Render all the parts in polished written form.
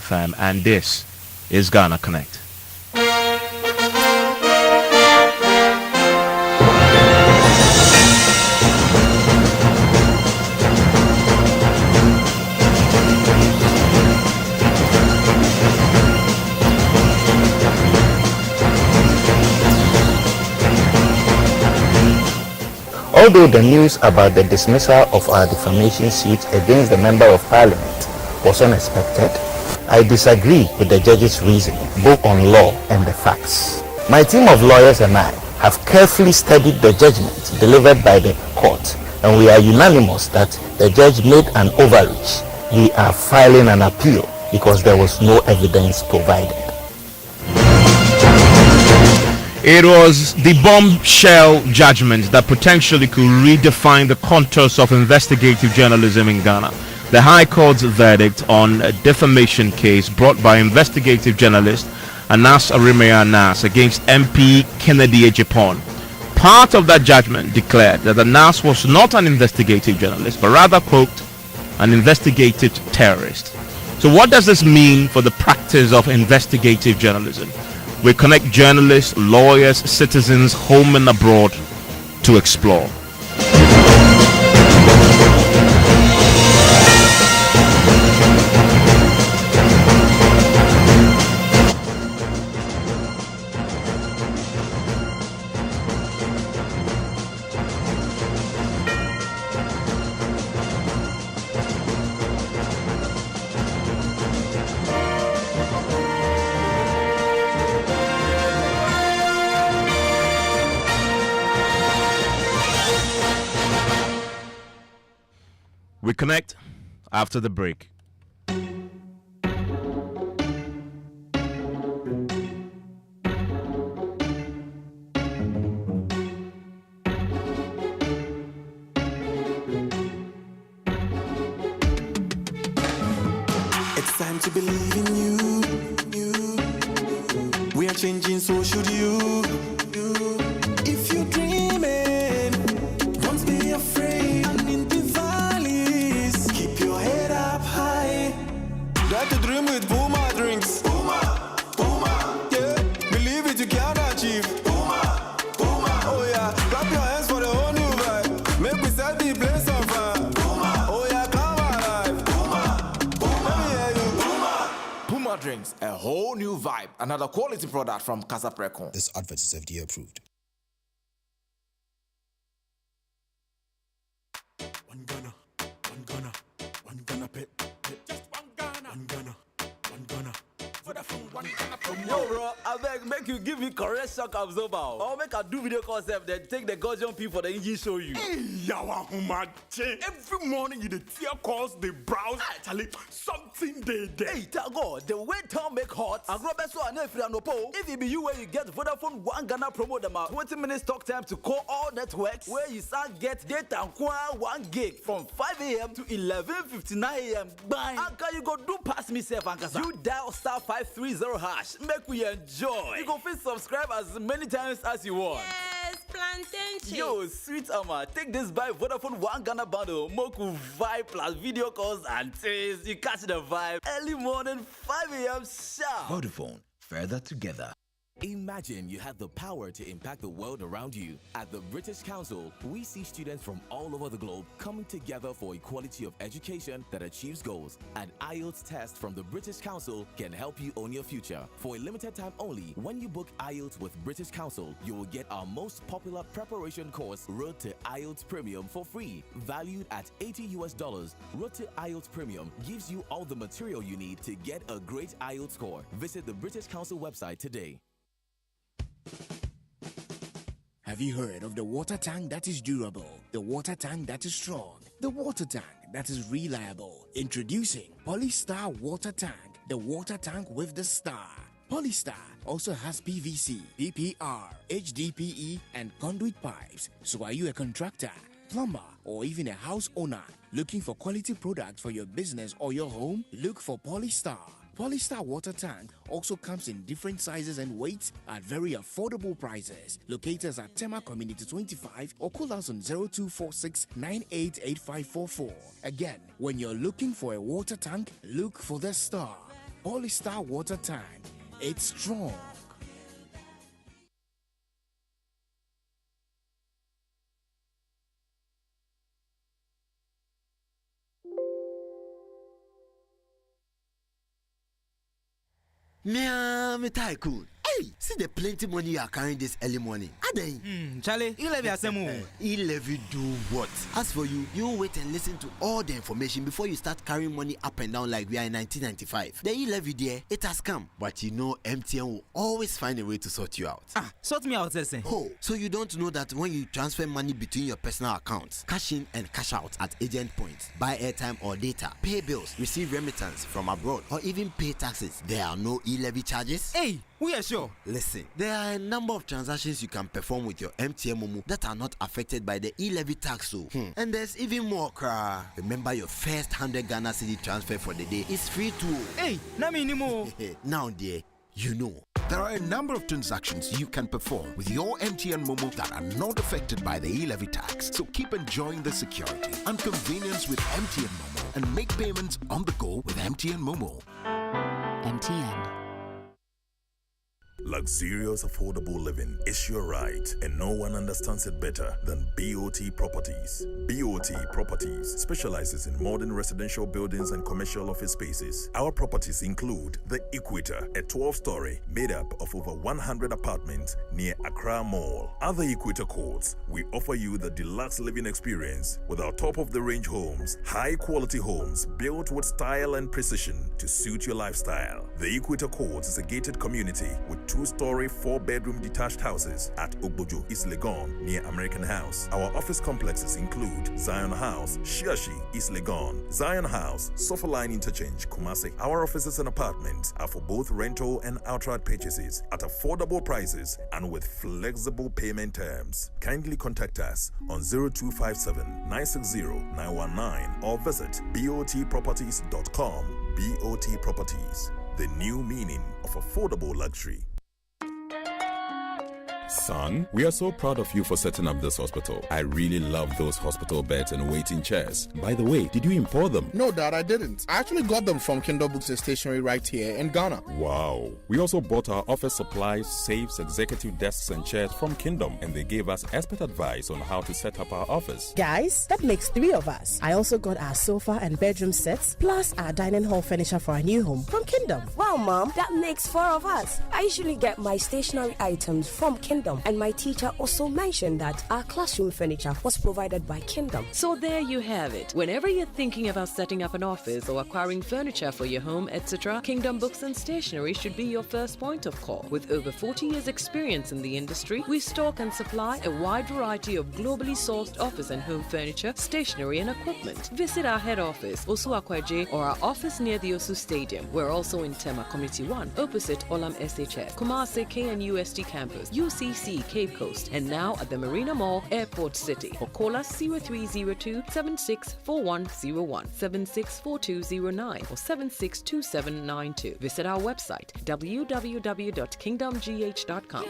FM, and this is Ghana Connect. Although the news about the dismissal of our defamation suit against the Member of Parliament was unexpected, I disagree with the judge's reasoning, both on law and the facts. My team of lawyers and I have carefully studied the judgment delivered by the court, and we are unanimous that the judge made an overreach. We are filing an appeal because there was no evidence provided. It was the bombshell judgment that potentially could redefine the contours of investigative journalism in Ghana. The High Court's verdict on a defamation case brought by investigative journalist Aremeyaw against MP Kennedy Ejipon. Part of that judgment declared that Anas was not an investigative journalist, but rather, quote, an investigative terrorist. So what does this mean for the practice of investigative journalism? We connect journalists, lawyers, citizens, home and abroad to explore. We connect after the break. It's time to believe in you. We are changing, so should you. If you're dreaming, don't be afraid. And in the valleys, keep your head up high. Got to dream with Puma drinks. Puma, yeah. Believe it, you can achieve. Puma, oh yeah. Clap your hands for the whole new vibe. Make we set the place on fire. Puma, oh yeah, come alive. Puma, let me hear you. Puma drinks, a whole new vibe. Another quality product from Casa Precon. This advert is FDA approved. One Ghana, pit. Just one Ghana. Yo, bro, I beg, make you give me correct shock absorber. Or make a do video concept, then take the Gaussian P for the engine show you. Hey, yawa humache. Every morning you the tear calls, they browse. Actually, something they. Hey, Tago, the way town make hot. And Robert so and if you no po. If it be you where you get Vodafone one Ghana promo them out 20 minutes talk time to call all networks. Where you start get data and 1 gig from 5 a.m. to 11:59 a.m. Bang. Anka you go do pass me safe, Anka. You dial star 530 hash. Make we enjoy. You go fit subscribe as many times as you want. Yes, plantain. Yo, sweet Ama, take this by Vodafone one Ghana bundle. Moku vibe plus video calls and taste. You catch the vibe early morning 5 a.m. sharp. Vodafone, further together. Imagine you have the power to impact the world around you. At the British Council, we see students from all over the globe coming together for equality of education that achieves goals. An IELTS test from the British Council can help you own your future. For a limited time only, when you book IELTS with British Council, you will get our most popular preparation course, Road to IELTS Premium, for free. Valued at $80. Road to IELTS Premium gives you all the material you need to get a great IELTS score. Visit the British Council website today. Have you heard of the water tank that is durable, the water tank that is strong, the water tank that is reliable? Introducing Polystar Water Tank, the water tank with the star. Polystar also has PVC, PPR, HDPE, and conduit pipes. So are you a contractor, plumber, or even a house owner looking for quality products for your business or your home? Look for Polystar. Polystar Water Tank also comes in different sizes and weights at very affordable prices. Locate us at Tema Community 25 or call us on 0246 988544. Again, when you're looking for a water tank, look for the star. Polystar Water Tank. It's strong. Me tycoon. Hey, see the plenty money you are carrying this early morning. Adey. Charlie, you levy asemu. Levy do what? As for you, you wait and listen to all the information before you start carrying money up and down like we are in 1995. The levy there, it has come. But you know MTN will always find a way to sort you out. Sort me out, Sese. Oh, so you don't know that when you transfer money between your personal accounts, cash in and cash out at agent points, buy airtime or data, pay bills, receive remittance from abroad, or even pay taxes, there are no e-levy charges? Hey, we are sure. Listen, there are a number of transactions you can perform with your MTN Momo that are not affected by the e-levy tax. And there's even more. Remember, your first 100 Ghana cedi transfer for the day is free too. Hey, na me anymore. Now, dear, you know. There are a number of transactions you can perform with your MTN Momo that are not affected by the e-levy tax. So keep enjoying the security and convenience with MTN Momo and make payments on the go with MTN Momo. MTN. Luxurious, affordable living is your right, and no one understands it better than BOT Properties. BOT Properties specializes in modern residential buildings and commercial office spaces. Our properties include the Equator, a 12-story made up of over 100 apartments near Accra Mall. Other Equator courts, we offer you the deluxe living experience with our top-of-the-range homes, high-quality homes built with style and precision to suit your lifestyle. The Equator Courts is a gated community with 2-story, 4-bedroom detached houses at Ogbojo, East Legon, near American House. Our office complexes include Zion House, Shiashi, East Legon, Zion House, Sofaline Interchange, Kumasi. Our offices and apartments are for both rental and outright purchases at affordable prices and with flexible payment terms. Kindly contact us on 0257 960 919 or visit botproperties.com. BOT Properties, the new meaning of affordable luxury. Son, we are so proud of you for setting up this hospital. I really love those hospital beds and waiting chairs. By the way, did you import them? No, Dad, I didn't. I actually got them from Kindle Books and Stationery right here in Ghana. Wow. We also bought our office supplies, safes, executive desks and chairs from Kingdom, and they gave us expert advice on how to set up our office. Guys, that makes 3 of us. I also got our sofa and bedroom sets, plus our dining hall furniture for our new home from Kingdom. Wow, Mom, that makes 4 of us. I usually get my stationery items from Kingdom, and my teacher also mentioned that our classroom furniture was provided by Kingdom. So there you have it. Whenever you're thinking about setting up an office or acquiring furniture for your home, etc., Kingdom Books and Stationery should be your first point of call. With over 40 years experience in the industry, we stock and supply a wide variety of globally sourced office and home furniture, stationery and equipment. Visit our head office, Osu Akwaje, or our office near the Osu Stadium. We're also in Tema Community 1, opposite Olam SHS, Kumasi KNUST campus, UCC Cape Coast, and now at the Marina Mall, Airport City. Or call us 0302 764101, 764209, or 762792. Visit our website www.kingdomgh.com.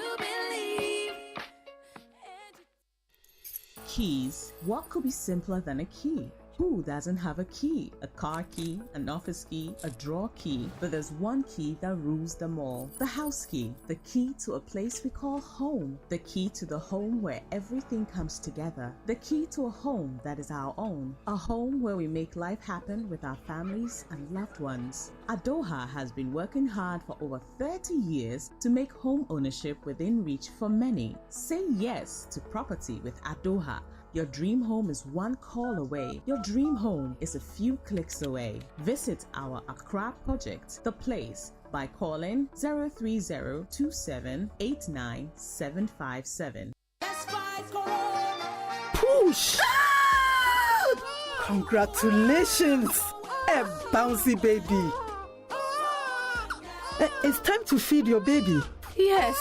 Keys. What could be simpler than a key? Who doesn't have a key? A car key, an office key, a drawer key, but there's one key that rules them all. The house key, the key to a place we call home, the key to the home where everything comes together, the key to a home that is our own, a home where we make life happen with our families and loved ones. Adoha has been working hard for over 30 years to make home ownership within reach for many. Say yes to property with Adoha. Your dream home is one call away. Your dream home is a few clicks away. Visit our Accra project, The Place, by calling 030-2789-757. Push! Congratulations! A bouncy baby. It's time to feed your baby. Yes,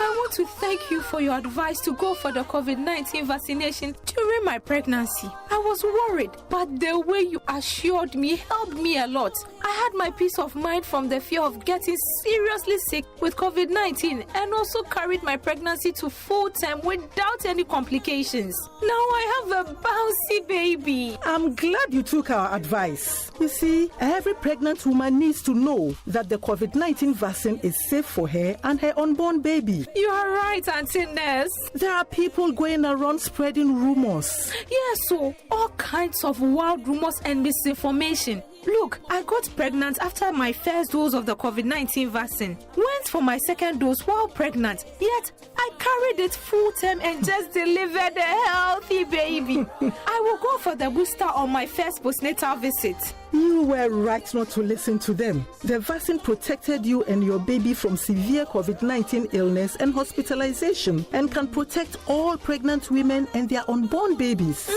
I want to thank you for your advice to go for the COVID-19 vaccination during my pregnancy. I was worried, but the way you assured me helped me a lot. I had my peace of mind from the fear of getting seriously sick with COVID-19 and also carried my pregnancy to full term without any complications. Now I have a bouncy baby. I'm glad you took our advice. You see, every pregnant woman needs to know that the COVID-19 vaccine is safe for her and her unborn baby. You are right, Auntie Ness. There are people going around spreading rumors. Yes, so all kinds of wild rumors and misinformation. Look, I got pregnant after my first dose of the COVID-19 vaccine. Went for my second dose while pregnant. Yet, I carried it full term and just delivered a healthy baby. I will go for the booster on my first postnatal visit. You were right not to listen to them. The vaccine protected you and your baby from severe COVID-19 illness and hospitalization and can protect all pregnant women and their unborn babies.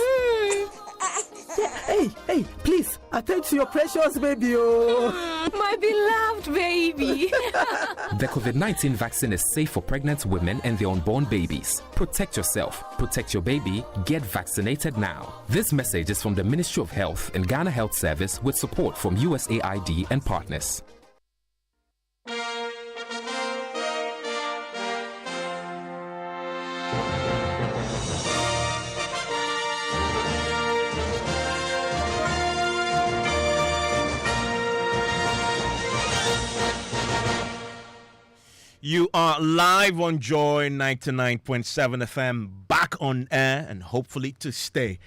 Yeah, hey, please, attend to your precious baby. My beloved baby. The COVID-19 vaccine is safe for pregnant women and their unborn babies. Protect yourself, protect your baby, get vaccinated now. This message is from the Ministry of Health and Ghana Health Service with support from USAID and partners. You are live on Joy 99.7 FM, back on air and hopefully to stay.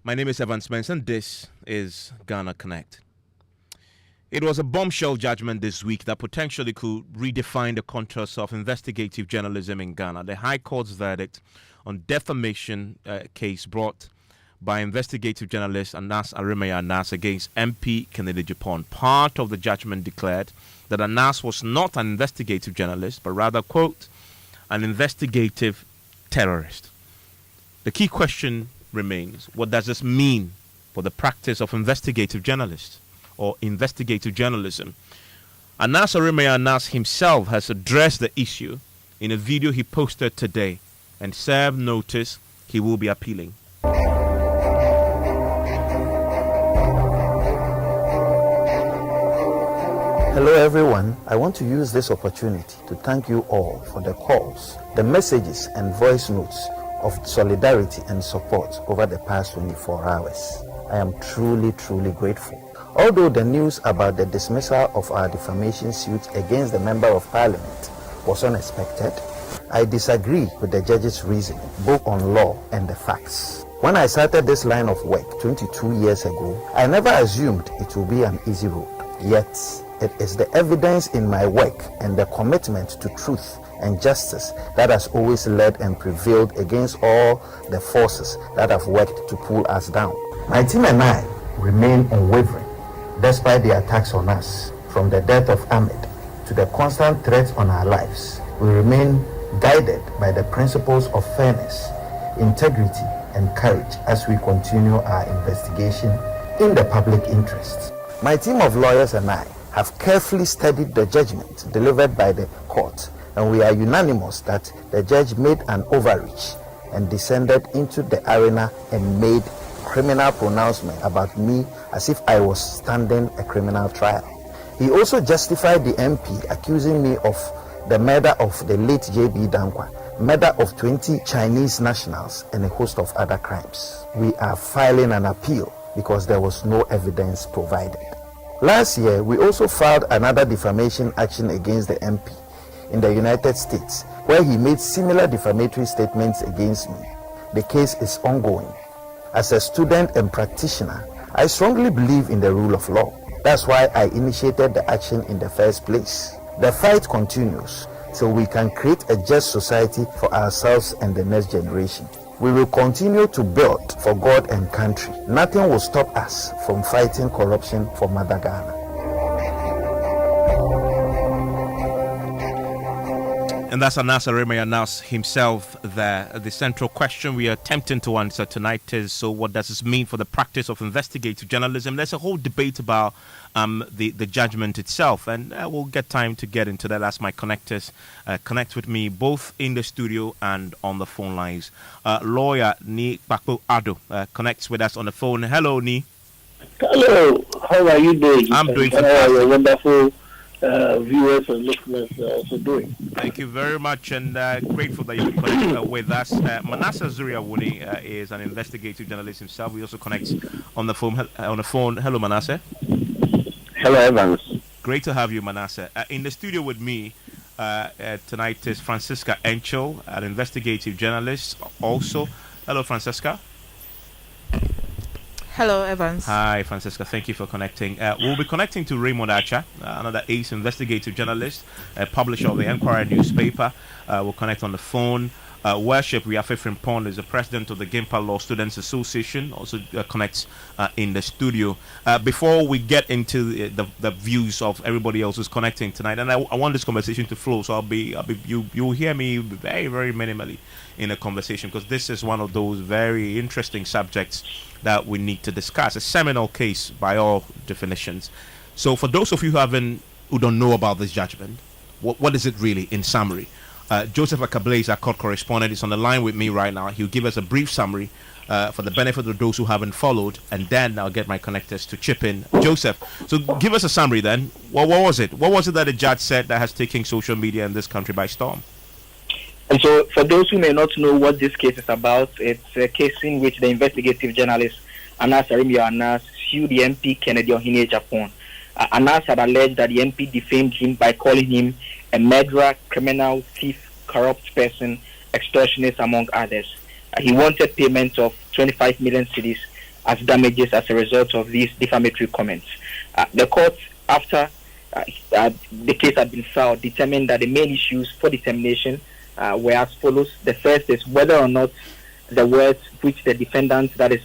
My name is Mensah and this is Ghana Connect. It was a bombshell judgment this week that potentially could redefine the contours of investigative journalism in Ghana. The High Court's verdict on defamation case brought by investigative journalist Aremeyaw against MP Kennedy Japan. Part of the judgment declared that Anas was not an investigative journalist, but rather, quote, an investigative terrorist. The key question remains, what does this mean for the practice of investigative journalists or investigative journalism? Aremeyaw himself has addressed the issue in a video he posted today and served notice he will be appealing. Hello everyone, I want to use this opportunity to thank you all for the calls, the messages and voice notes of solidarity and support over the past 24 hours. I am truly grateful. Although the news about the dismissal of our defamation suit against the Member of Parliament was unexpected, I disagree with the judge's reasoning, both on law and the facts. When I started this line of work 22 years ago, I never assumed it would be an easy road. Yet, it is the evidence in my work and the commitment to truth and justice that has always led and prevailed against all the forces that have worked to pull us down. My team and I remain unwavering despite the attacks on us, from the death of Ahmed to the constant threats on our lives. We remain guided by the principles of fairness, integrity, and courage as we continue our investigation in the public interest. My team of lawyers and I have carefully studied the judgment delivered by the court, and we are unanimous that the judge made an overreach and descended into the arena and made criminal pronouncement about me as if I was standing a criminal trial. He also justified the MP accusing me of the murder of the late J.B. Dankwa, murder of 20 Chinese nationals, and a host of other crimes. We are filing an appeal because there was no evidence provided. Last year, we also filed another defamation action against the MP in the United States, where he made similar defamatory statements against me. The case is ongoing. As a student and practitioner, I strongly believe in the rule of law. That's why I initiated the action in the first place. The fight continues till we can create a just society for ourselves and the next generation. We will continue to build for God and country. Nothing will stop us from fighting corruption for Mother Ghana. And that's Anas Aremeyaw himself there. The central question we are attempting to answer tonight is, so what does this mean for the practice of investigative journalism? There's a whole debate about the judgment itself, and we'll get time to get into that as my connectors connect with me both in the studio and on the phone lines. Lawyer Ni Bakpo Ado connects with us on the phone. Hello, Ni. Hello, how are you doing? I'm doing fantastic. Wonderful viewers and listeners also doing. Thank you very much, and grateful that you connect with us. Manasseh Zuriawuni is an investigative journalist himself. We also connect on the phone. Hello, Manasseh. Hello, Evans. Great to have you, Manasseh. In the studio with me tonight is Francisca Encho, an investigative journalist also. Hello, Francisca. Hello, Evans. Hi, Francisca. Thank you for connecting. We'll be connecting to Raymond Acha, another ace investigative journalist, publisher of the Enquirer newspaper. We'll connect on the phone. Worship Riafefrin Pond is the president of the Gimpa Law Students Association, also connects in the studio. Before we get into the views of everybody else who's connecting tonight, and I want this conversation to flow, so you'll hear me very, very minimally in a conversation, because this is one of those very interesting subjects that we need to discuss. A seminal case by all definitions. So for those of you who don't know about this judgment, what is it really in summary? Joseph Akablé is our court correspondent. He's on the line with me right now. He'll give us a brief summary for the benefit of those who haven't followed, and then I'll get my connectors to chip in. Joseph, so give us a summary then. What was it? What was it that the judge said that has taken social media in this country by storm? And so, for those who may not know what this case is about, it's a case in which the investigative journalist Anas Aremeyaw sued the MP Kennedy Ohene Japan. Anas had alleged that the MP defamed him by calling him a murderer, criminal, thief, corrupt person, extortionist, among others. He wanted payment of 25 million cedis as damages as a result of these defamatory comments. The court, after the case had been filed, determined that the main issues for determination were as follows. The first is whether or not the words which the defendant, that is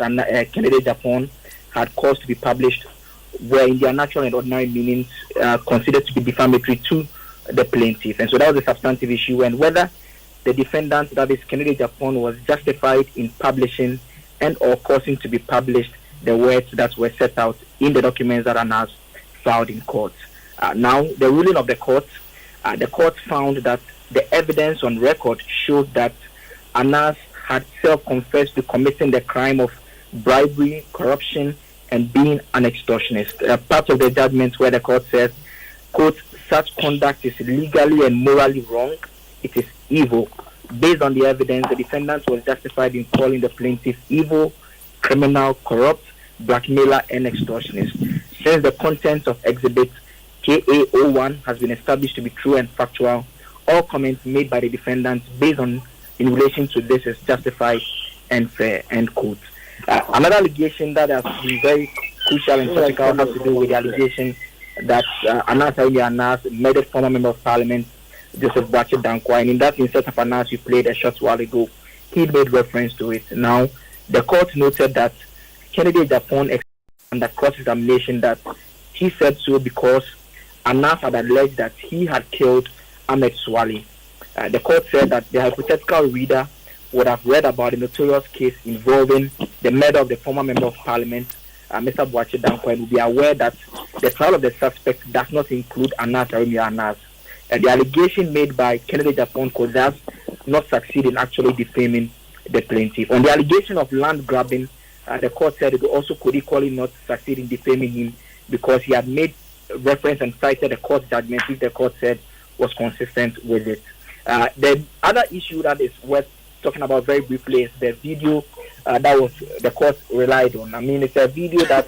Kennedy Japan, had caused to be published were in their natural and ordinary meanings considered to be defamatory to the plaintiff. And so that was a substantive issue, and whether the defendant, that is Kennedy Japan, was justified in publishing and or causing to be published the words that were set out in the documents that Anas filed in court. Now, the ruling of the court found that the evidence on record showed that Anas had self-confessed to committing the crime of bribery, corruption, and being an extortionist. Part of the judgment where the court says, quote, such conduct is legally and morally wrong. It is evil. Based on the evidence, the defendant was justified in calling the plaintiff evil, criminal, corrupt, blackmailer, and extortionist. Since the contents of Exhibit KA01 has been established to be true and factual, all comments made by the defendant based on in relation to this is justified and fair, end quote. Another allegation that has been very crucial and critical has to do with the allegation that Anas Aremeyaw murdered former Member of Parliament Joseph Boakye Danquah, and in that instance of Anas you played a short while ago, he made reference to it. Now, the court noted that Kennedy Japan explained under cross-examination that he said so because Anas had alleged that he had killed Ahmed Swali. The court said that the hypothetical reader would have read about a notorious case involving the murder of the former Member of Parliament, Mr. Boakye Danquah, and would be aware that the trial of the suspect does not include Anas Aremeyaw. The allegation made by Kennedy Japan could thus not succeed in actually defaming the plaintiff. On the allegation of land grabbing, the court said it also could equally not succeed in defaming him because he had made reference and cited the court judgment which the court said was consistent with it. The other issue that is worth talking about very briefly is the video that was the court relied on. I mean, it's a video that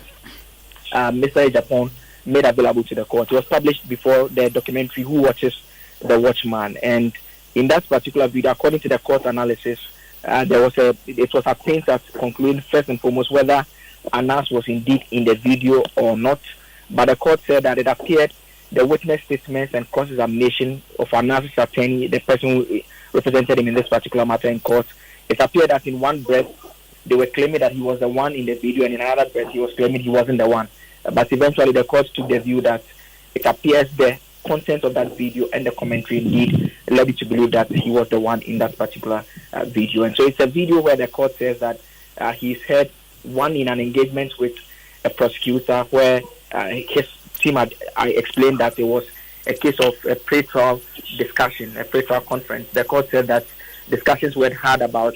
Mr. Japan made available to the court. It was published before the documentary Who Watches the Watchman, and in that particular video, according to the court analysis, it was obtained at concluding first and foremost whether Anas was indeed in the video or not. But the court said that it appeared the witness statements and cross-examination of Anas's attorney, the person who represented him in this particular matter in court, it appeared that in one breath they were claiming that he was the one in the video, and in another breath he was claiming he wasn't the one. But eventually the court took the view that it appears the content of that video and the commentary indeed led you to believe that he was the one in that particular video. And so it's a video where the court says that he's had one in an engagement with a prosecutor where his team had explained that it was a case of a pre-trial discussion, a pre-trial conference. The court said that discussions were had about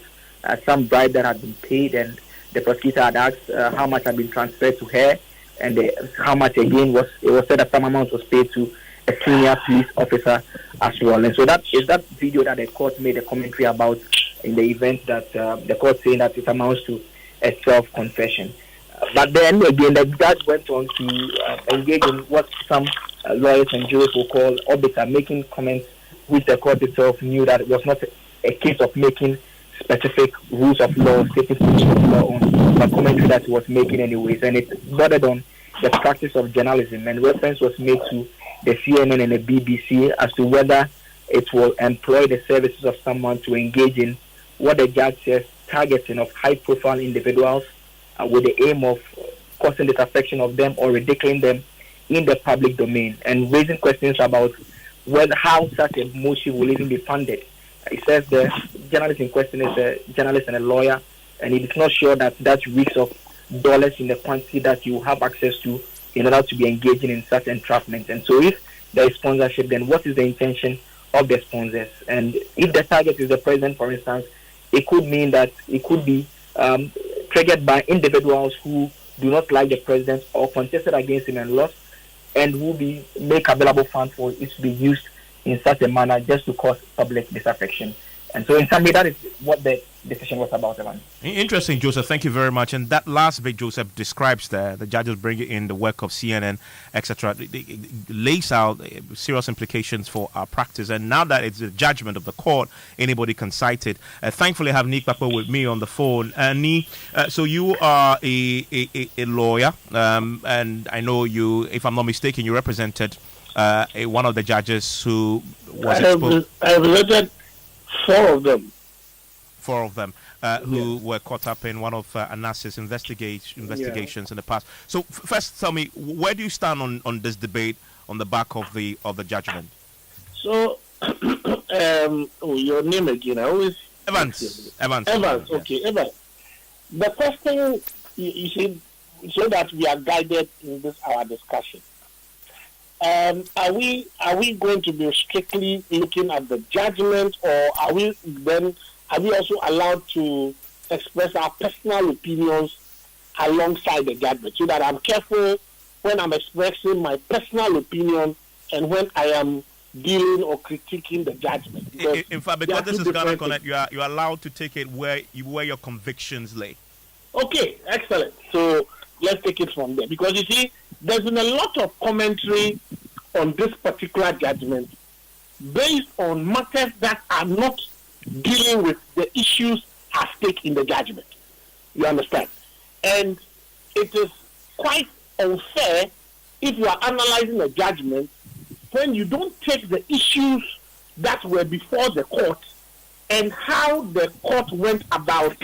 some bribe that had been paid, and the prosecutor had asked how much had been transferred to her, and how much again was said that some amount was paid to a senior police officer as well. And so that is that video that the court made a commentary about in the event that the court saying that it amounts to a self-confession. But then again, the judge went on to engage in what some lawyers and jurists will call obiter, making comments which the court itself knew that it was not a case of making specific rules of law, stating rules of law on, but commentary that he was making anyways. And it bordered on the practice of journalism, and reference was made to the CNN and the BBC as to whether it will employ the services of someone to engage in what the judge says targeting of high-profile individuals with the aim of causing disaffection of them or ridiculing them in the public domain, and raising questions about how such a motion will even be funded. It says the journalist in question is a journalist and a lawyer, and it is not sure that reeks of dollars in the quantity that you have access to in order to be engaging in such entrapment. And so if there is sponsorship, then what is the intention of the sponsors? And if the target is the president, for instance, it could mean that it could be triggered by individuals who do not like the president or contested against him and lost, and who make available funds for it to be used in such a manner just to cause public disaffection. And so in summary, that is what the decision was about, Evan. Interesting, Joseph. Thank you very much. And that last bit, Joseph, describes the judges bringing in the work of CNN, etc. It lays out serious implications for our practice. And now that it's the judgment of the court, anybody can cite it. Thankfully, I have Nick Papa with me on the phone. Ni, so you are a lawyer, and I know you, if I'm not mistaken, you represented one of the judges who was exposed. I represented four of them who were caught up in one of ANAS's investigations in the past. So first, tell me, where do you stand on this debate on the back of the judgment? So, your name again? I always Evans. Okay, Evans. The first thing you see, so that we are guided in this our discussion. Are we going to be strictly looking at the judgment, or are we also allowed to express our personal opinions alongside the judgment, so that I'm careful when I'm expressing my personal opinion and when I am dealing or critiquing the judgment? In fact, because this is Ghana Connect, you're allowed to take it where your convictions lay. Okay, excellent. So let's take it from there, because you see, there's been a lot of commentary on this particular judgment based on matters that are not dealing with the issues at stake in the judgment. You understand? And it is quite unfair if you are analyzing a judgment when you don't take the issues that were before the court and how the court went about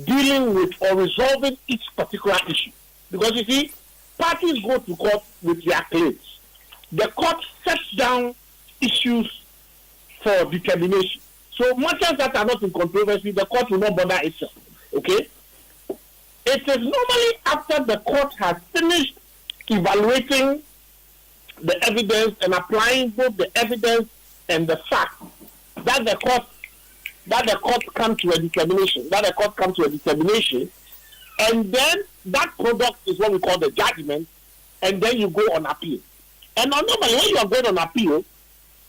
dealing with or resolving each particular issue. Because you see, parties go to court with their claims. The court sets down issues for determination. So matters that are not in controversy, the court will not bother itself. Okay? It is normally after the court has finished evaluating the evidence and applying both the evidence and the facts that the court comes to a determination. And then that product is what we call the judgment, and then you go on appeal. And normally when you are going on appeal,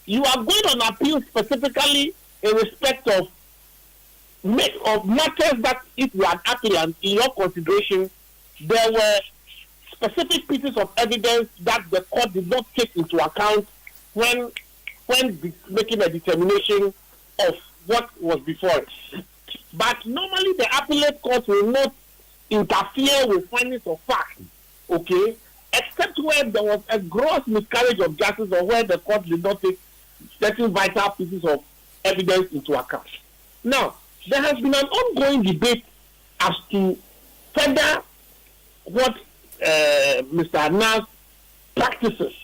you are going on appeal specifically in respect of matters that, if you are an applicant, in your consideration, there were specific pieces of evidence that the court did not take into account when making a determination of what was before it. But normally the appellate court will not interfere with findings of fact, okay, except where there was a gross miscarriage of justice or where the court did not take certain vital pieces of evidence into account. Now, there has been an ongoing debate as to whether what Mr. Anas practices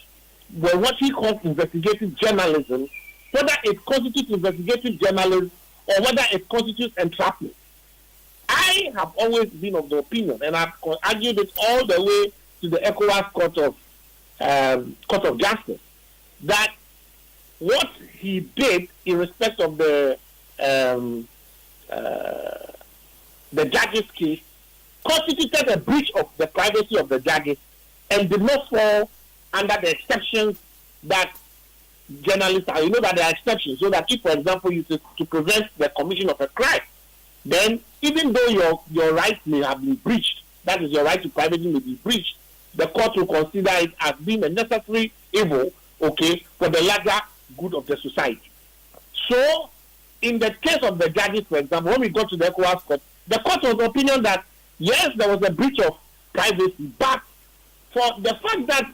were what he calls investigative journalism, whether it constitutes investigative journalism or whether it constitutes entrapment. I have always been of the opinion, and I've argued it all the way to the ECOWAS Court of Justice, that what he did in respect of the judge's case constituted a breach of the privacy of the judges and did not fall under the exceptions that journalists are. You know that there are exceptions, so that if, for example, you to prevent the commission of a crime, then even though your rights may have been breached, that is, your right to privacy may be breached, the court will consider it as being a necessary evil, okay, for the larger good of the society. So, in the case of the judges, for example, when we got to the ECOWAS court, the court was of the opinion that, yes, there was a breach of privacy, but for the fact that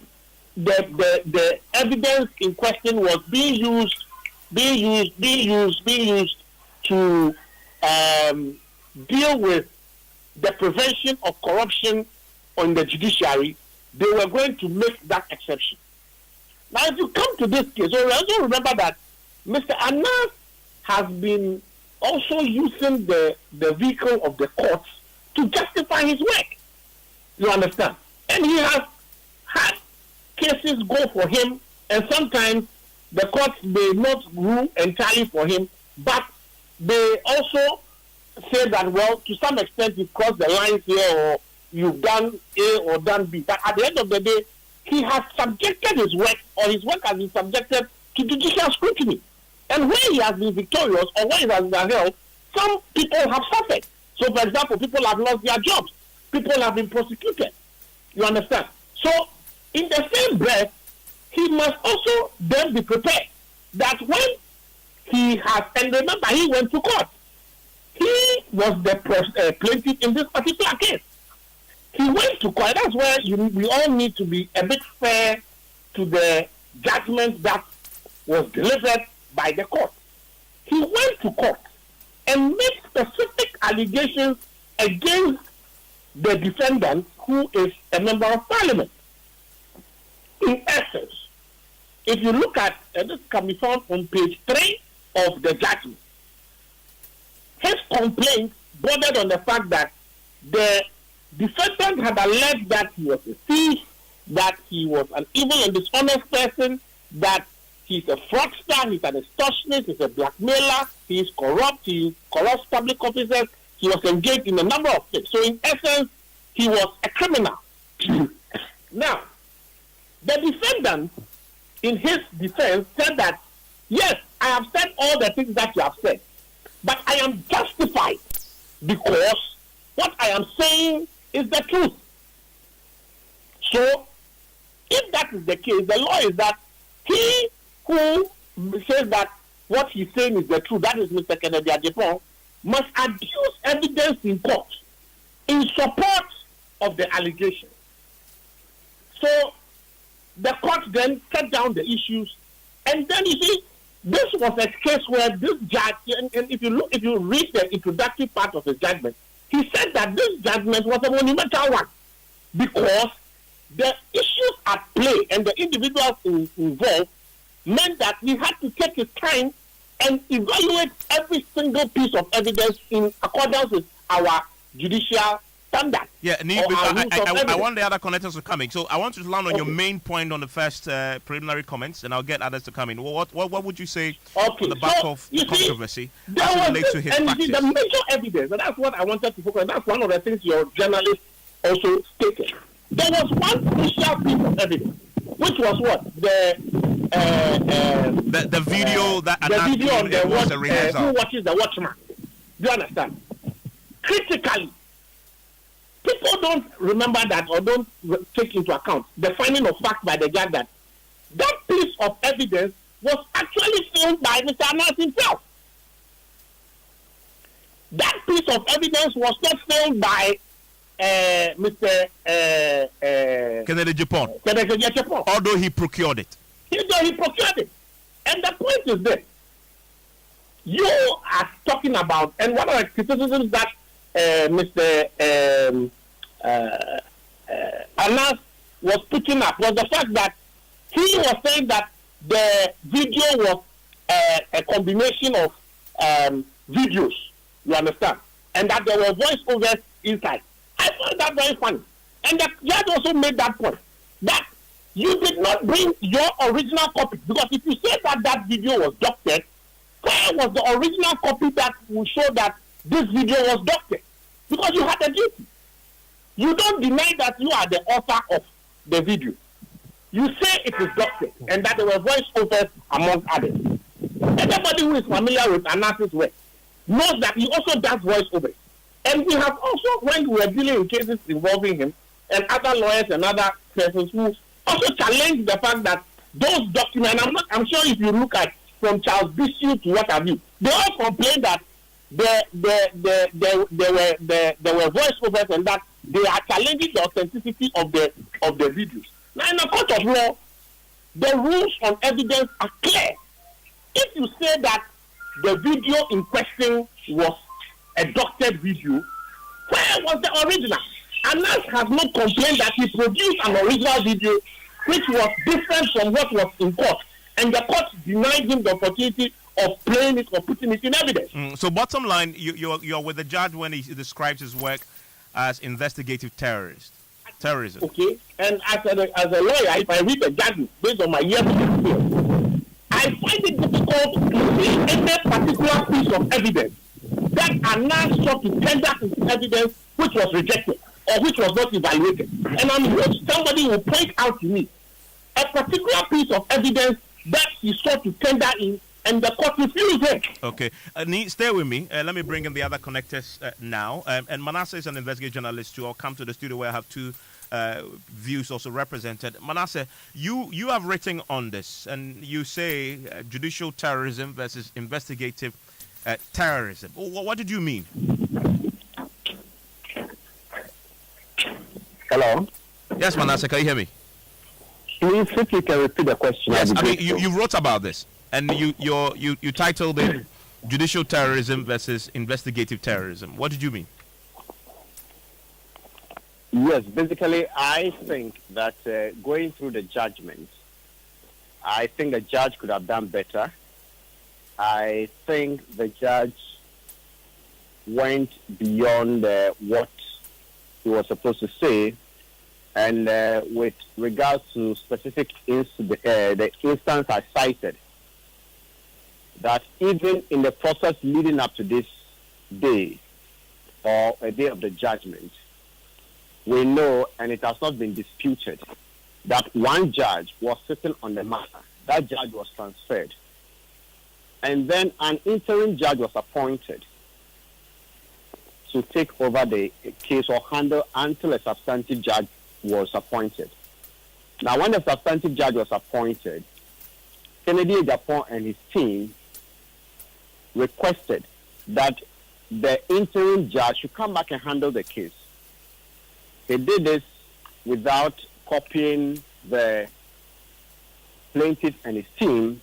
the evidence in question was being used to deal with the prevention of corruption on the judiciary, they were going to make that exception. Now, if you come to this case, so also remember that Mr. Anas has been also using the vehicle of the courts to justify his work. You understand? And he has had cases go for him, and sometimes the courts may not rule entirely for him, but they also say that, well, to some extent you've crossed the lines here, or you've done A or done B. But at the end of the day, he has subjected his work, or his work has been subjected to judicial scrutiny. And where he has been victorious, or where he has been held, some people have suffered. So, for example, people have lost their jobs. People have been prosecuted. You understand? So, in the same breath, he must also then be prepared that when he has, and remember, he went to court. He was the plaintiff in this particular case. He went to court. That's where we all need to be a bit fair to the judgment that was delivered by the court. He went to court and made specific allegations against the defendant, who is a member of parliament. In essence, if you look at, and this can be found on page 3 of the judgment, his complaint bordered on the fact that the defendant had alleged that he was a thief, that he was an evil and dishonest person, that he's a fraudster, he's an extortionist, he's a blackmailer, he is corrupt, he corrupts public officers, he was engaged in a number of things. So in essence, he was a criminal. Now, the defendant, in his defense, said that, yes, I have said all the things that you have said, but I am justified because what I am saying is the truth. So, if that is the case, the law is that he who says that what he's saying is the truth, that is Mr. Kennedy Ajipon, must adduce evidence in court in support of the allegation. So, the court then set down the issues, and then you see, this was a case where this judge, and if you read the introductory part of his judgment, he said that this judgment was a monumental one because the issues at play and the individuals involved meant that he had to take his time and evaluate every single piece of evidence in accordance with our judicial standard. Yeah, I want the other connectors to come in. So I want to land on your main point on the first preliminary comments, and I'll get others to come in. What would you say on the back of the controversy as it relates to his practice? The major evidence, and that's what I wanted to focus on. That's one of the things your journalist also stated. There was one crucial piece of evidence, which was what? The video that the video on the who watches the watchman. Do you understand? Critically, people don't remember that or don't take into account the finding of fact by the judge that that piece of evidence was actually filmed by Mr. Anas himself. That piece of evidence was not filmed by Mr. Kennedy Japan. Although he procured it. And the point is this. You are talking about, and one of the criticisms that Mr. Anas was putting up was the fact that He was saying that the video was a combination of videos, you understand, and that there were voiceovers inside. I found that very funny. And the judge also made that point, that you did not bring your original copy, because if you say that that video was doctored, where was the original copy that will show that this video was doctored? Because you had a duty. You don't deny that you are the author of the video. You say it is doctored and that there were voiceovers among others. Everybody who is familiar with Anas's work knows that he also does voiceovers. And we have also, when we were dealing in cases involving him, and other lawyers and other persons who also challenged the fact that those documents, I'm sure if you look at from Charles Bishop to what have you, they all complained that there were voiceovers and that they are challenging the authenticity of the videos. Now, in the court of law, the rules on evidence are clear. If you say that the video in question was a doctored video, where was the original? Anas has not complained that he produced an original video which was different from what was in court, and the court denied him the opportunity of playing it or putting it in evidence. So bottom line, you're with the judge when he describes his work as investigative terrorism. Okay, and as a lawyer, if I read the judgment based on my years of experience, I find it difficult to see any particular piece of evidence that Anas sought to tender into evidence which was rejected or which was not evaluated. And I'm sure somebody will point out to me a particular piece of evidence that he sought to tender in and the court refused it. Okay. Stay with me. Let me bring in the other connectors now. And Manasseh is an investigative journalist too. I'll come to the studio where I have two views also represented. Manasseh, you have written on this, and you say judicial terrorism versus investigative terrorism. What did you mean? Hello? Yes, Manasseh, can you hear me? Please, if you can repeat the question. Yes, I mean, you wrote about this, and you titled it Judicial Terrorism versus Investigative Terrorism. What did you mean? Yes, basically, I think that going through the judgment, I think the judge could have done better. I think the judge went beyond what he was supposed to say. And with regards to specific the instance I cited, that even in the process leading up to this day, or a day of the judgment, we know, and it has not been disputed, that one judge was sitting on the matter. That judge was transferred. And then an interim judge was appointed to take over the case or handle until a substantive judge was appointed. Now, when the substantive judge was appointed, Kennedy Japan and his team requested that the interim judge should come back and handle the case. He did this without copying the plaintiff and his team,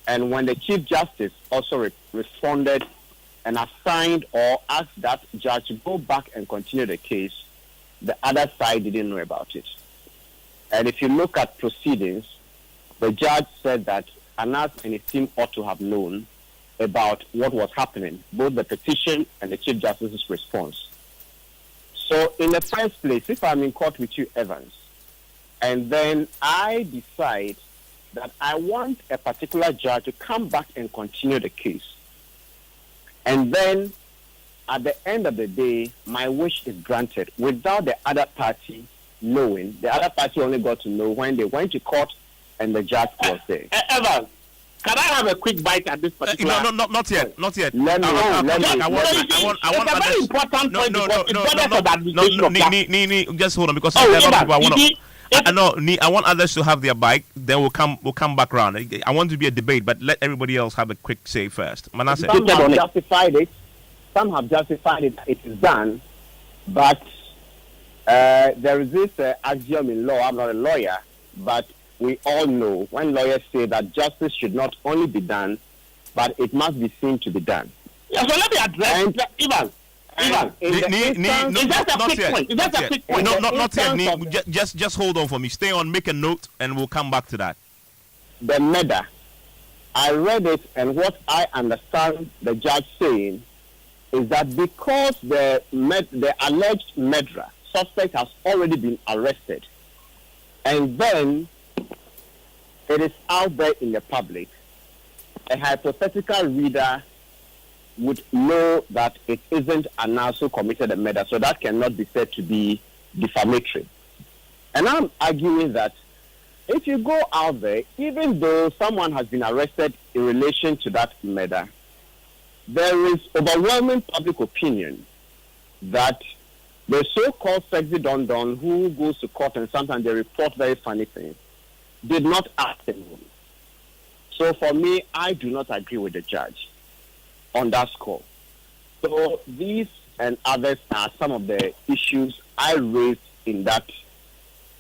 and when the Chief Justice also responded and assigned or asked that judge to go back and continue the case, the other side didn't know about it. And if you look at proceedings, the judge said that Anas and his team ought to have known about what was happening, both the petition and the Chief Justice's response. So in the first place, if I'm in court with you, Evans, and then I decide that I want a particular judge to come back and continue the case, and then at the end of the day, my wish is granted without the other party knowing. The other party only got to know when they went to court and the judge was there. Evans, can I have a quick bite at this particular? No, not yet. Not yet. Let me. I want a very important point. Just hold on, because there are a lot of people I want others to have their bite. Then we'll come back round. I want it to be a debate, but let everybody else have a quick say first. Manasseh. Some have justified it. Some have justified it. It is done, but there is this axiom in law. I'm not a lawyer, but we all know when lawyers say that justice should not only be done, but it must be seen to be done. Yeah, so let me address Ivan. Ivan, Just hold on for me. Stay on, make a note, and we'll come back to that. The murder, I read it, and what I understand the judge saying is that because the alleged murderer, suspect, has already been arrested, and then it is out there in the public, a hypothetical reader would know that it isn't Anas who committed the murder, so that cannot be said to be defamatory. And I'm arguing that if you go out there, even though someone has been arrested in relation to that murder, there is overwhelming public opinion that the so-called sexy don who goes to court and sometimes they report very funny things did not act alone. So for me, I do not agree with the judge on that score. So these and others are some of the issues I raised in that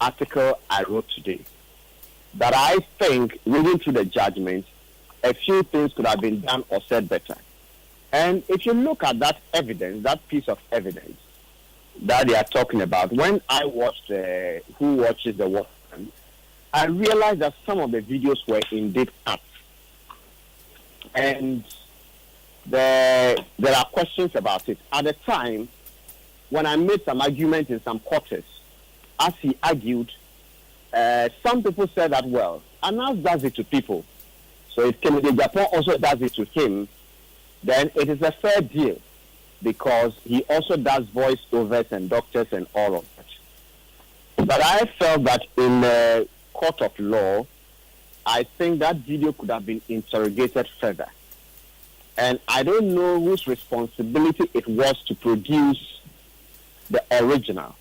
article I wrote today. That I think, reading through the judgment, a few things could have been done or said better. And if you look at that evidence, that piece of evidence that they are talking about, when I watched Who Watches the Watch, I realized that some of the videos were indeed cut. And there are questions about it. At the time, when I made some arguments in some quarters, as he argued, some people said that, well, Anas does it to people. So if Kennedy Japan also does it to him, then it is a fair deal because he also does voiceovers and doctors and all of that. But I felt that in the court of law, I think that video could have been interrogated further. And I don't know whose responsibility it was to produce the original.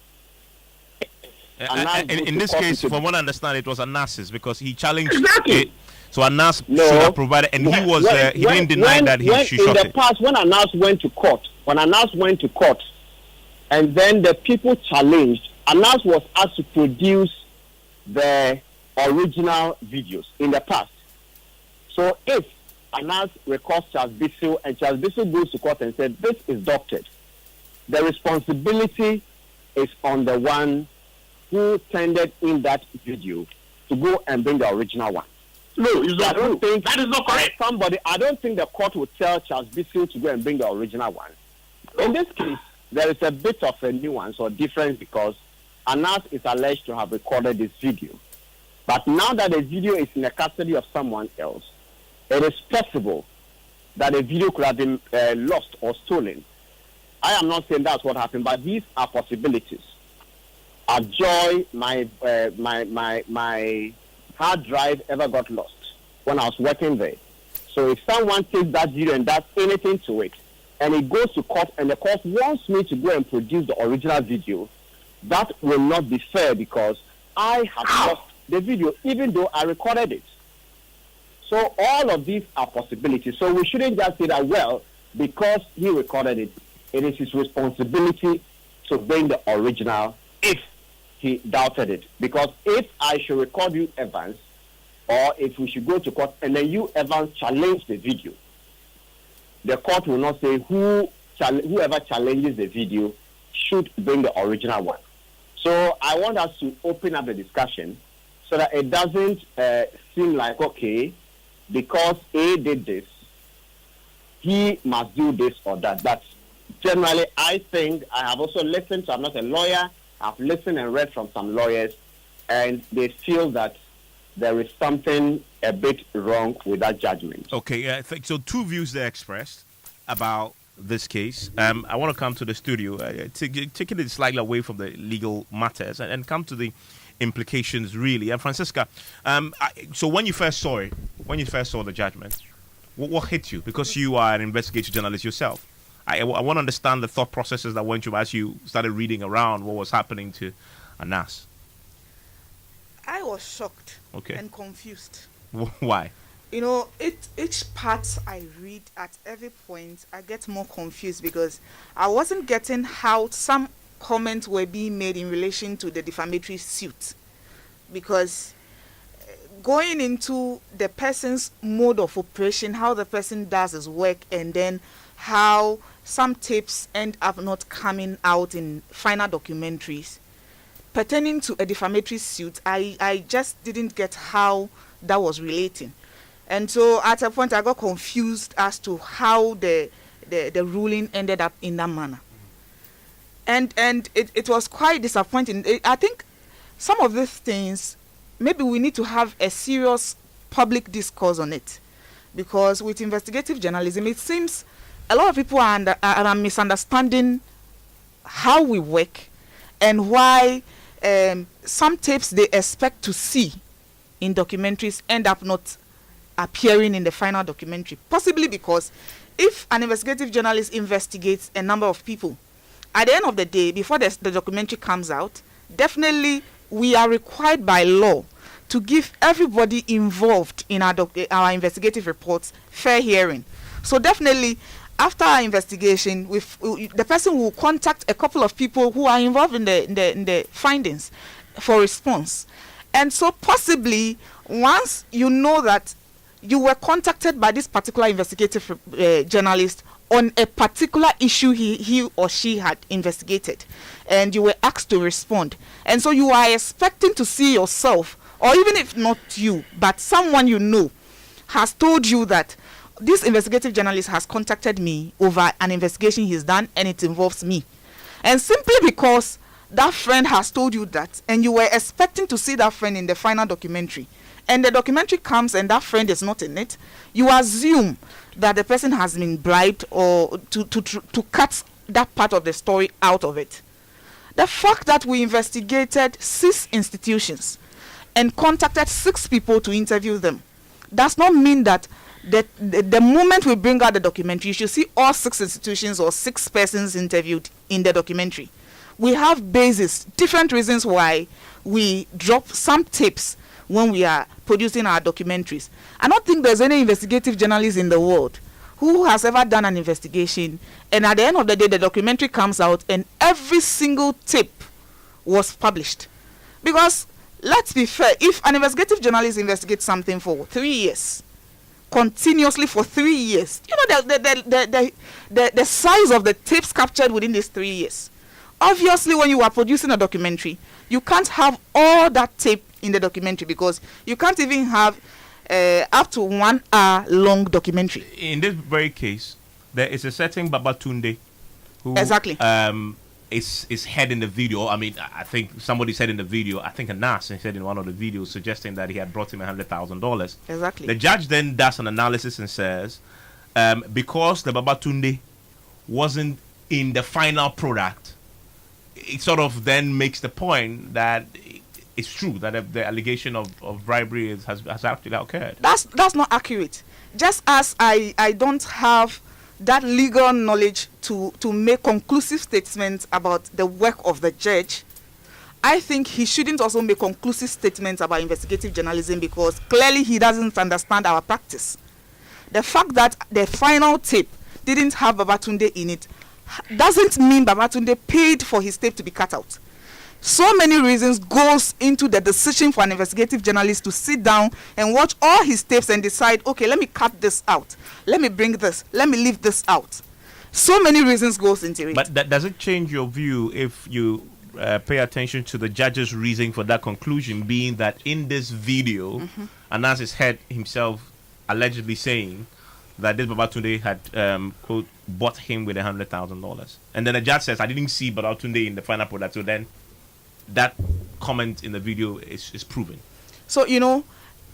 In this case, from what I understand, it was Anas's because he challenged it. So Anas should have provided, and he was he didn't deny that he should shot it. In the past, when Anas went to court, and then the people challenged, Anas was asked to produce the original videos in the past. So if Anas records Charles Bissell and Charles Bissell goes to court and said, this is doctored, the responsibility is on the one who tendered in that video to go and bring the original one. No, that is not correct. I don't think the court would tell Charles Bissell to go and bring the original one. In this case, there is a bit of a nuance or difference because Anas is alleged to have recorded this video. But now that the video is in the custody of someone else, it is possible that the video could have been lost or stolen. I am not saying that's what happened, but these are possibilities. At Joy, my hard drive ever got lost when I was working there. So if someone takes that video and does anything to it, and it goes to court, and the court wants me to go and produce the original video, that will not be fair because I have lost the video, even though I recorded it. So all of these are possibilities. So we shouldn't just say that, well, because he recorded it, it is his responsibility to bring the original if he doubted it. Because if I should record you, Evans, or if we should go to court and then you, Evans, challenge the video, the court will not say whoever challenges the video should bring the original one. So I want us to open up the discussion so that it doesn't seem like, okay, because A did this, he must do this or that. But generally, I think I have also listened to, I'm not a lawyer, I've listened and read from some lawyers, and they feel that there is something a bit wrong with that judgment. Okay, so two views they expressed about this case. I want to come to the studio, taking it slightly away from the legal matters and come to the implications really. And Francisca, so when you first saw it, when you first saw the judgment, what hit you? Because you are an investigative journalist yourself. I want to understand the thought processes that went through as you started reading around what was happening to Anas. I was shocked and confused. Why? You know, each part I read, at every point, I get more confused because I wasn't getting how some comments were being made in relation to the defamatory suit. Because going into the person's mode of operation, how the person does his work, and then how some tapes end up not coming out in final documentaries pertaining to a defamatory suit. I just didn't get how that was relating. And so at a point I got confused as to how the ruling ended up in that manner. And it was quite disappointing. I think some of these things, maybe we need to have a serious public discourse on it. Because with investigative journalism, it seems a lot of people are misunderstanding how we work and why some tapes they expect to see in documentaries end up not appearing in the final documentary. Possibly because if an investigative journalist investigates a number of people, at the end of the day, before the documentary comes out, definitely we are required by law to give everybody involved in our investigative reports fair hearing. So definitely, after our investigation, the person will contact a couple of people who are involved in the findings for response. And so possibly, once you know that you were contacted by this particular investigative journalist on a particular issue he or she had investigated, and you were asked to respond, and so you are expecting to see yourself, or even if not you, but someone you know has told you that this investigative journalist has contacted me over an investigation he's done and it involves me. And simply because that friend has told you that, and you were expecting to see that friend in the final documentary, and the documentary comes and that friend is not in it, you assume that the person has been bribed or to cut that part of the story out of it. The fact that we investigated 6 institutions and contacted 6 people to interview them does not mean that the moment we bring out the documentary, you should see all 6 institutions or 6 persons interviewed in the documentary. We have different reasons why we drop some tapes when we are producing our documentaries. I don't think there's any investigative journalist in the world who has ever done an investigation, and at the end of the day, the documentary comes out and every single tape was published. Because, let's be fair, if an investigative journalist investigates something for 3 years, continuously for 3 years, you know the size of the tapes captured within these 3 years. Obviously, when you are producing a documentary, you can't have all that tape in the documentary, because you can't even have up to 1 hour long documentary. In this very case, there is a certain Babatunde who is head in the video. I mean, I think somebody said in the video, I think a nurse said in one of the videos, suggesting that he had brought him $100,000. Exactly. The judge then does an analysis and says, because the Babatunde wasn't in the final product, it sort of then makes the point that it's true that the allegation of bribery has actually occurred. That's not accurate. Just as I don't have that legal knowledge to make conclusive statements about the work of the judge, I think he shouldn't also make conclusive statements about investigative journalism, because clearly he doesn't understand our practice. The fact that the final tape didn't have Babatunde in it doesn't mean Babatunde paid for his tape to be cut out. So many reasons goes into the decision for an investigative journalist to sit down and watch all his tapes and decide, okay, let me cut this out, let me bring this, let me leave this out. So many reasons goes into it. But does it change your view if you pay attention to the judge's reason for that conclusion, being that in this video, Anas is heard himself allegedly saying that this Babatunde had quote bought him with $100,000, and then the judge says, I didn't see Babatunde in the final product. So then that comment in the video is proven. So, you know,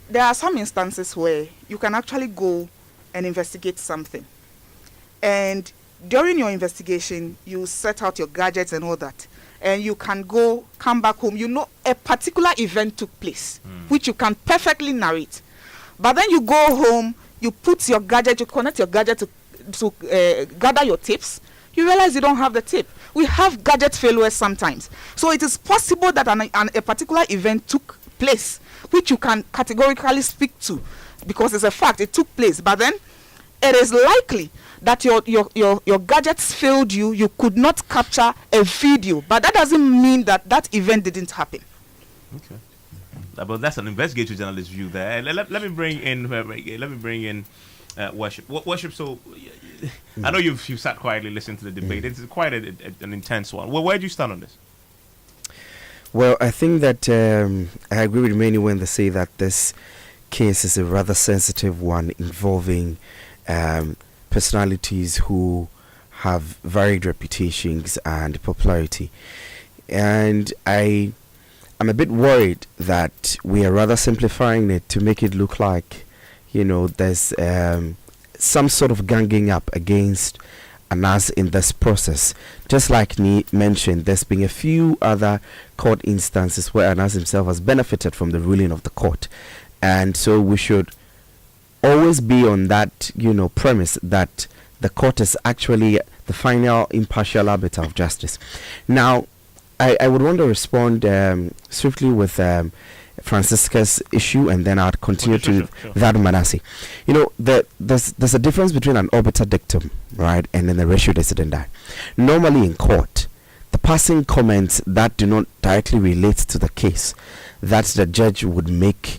there are some instances where you can actually go and investigate something, and during your investigation you set out your gadgets and all that, and you can come back home, you know a particular event took place, which you can perfectly narrate, but then you go home, you put your gadget, you connect your gadget to gather your tapes, you realize you don't have the tape. We have gadget failures sometimes. So it is possible that a particular event took place, which you can categorically speak to, because it's a fact, it took place. But then it is likely that your gadgets failed you. You could not capture a video, but that doesn't mean that event didn't happen. Okay. But that's an investigative journalist view there. Let me bring in worship. Worship. So, I know you've sat quietly listening to the debate. It's quite an intense one. Well, where do you stand on this? Well, I think that I agree with many when they say that this case is a rather sensitive one involving personalities who have varied reputations and popularity. And I'm a bit worried that we are rather simplifying it to make it look like, there's some sort of ganging up against Anas in this process. Just like Ni mentioned, there's been a few other court instances where Anas himself has benefited from the ruling of the court. And so we should always be on that, premise that the court is actually the final impartial arbiter of justice. Now, I would want to respond swiftly with Francisca's issue, and then I'd continue to that Manasseh. There's a difference between an obiter dictum, right, and then the ratio decidendi. Normally in court, the passing comments that do not directly relate to the case that the judge would make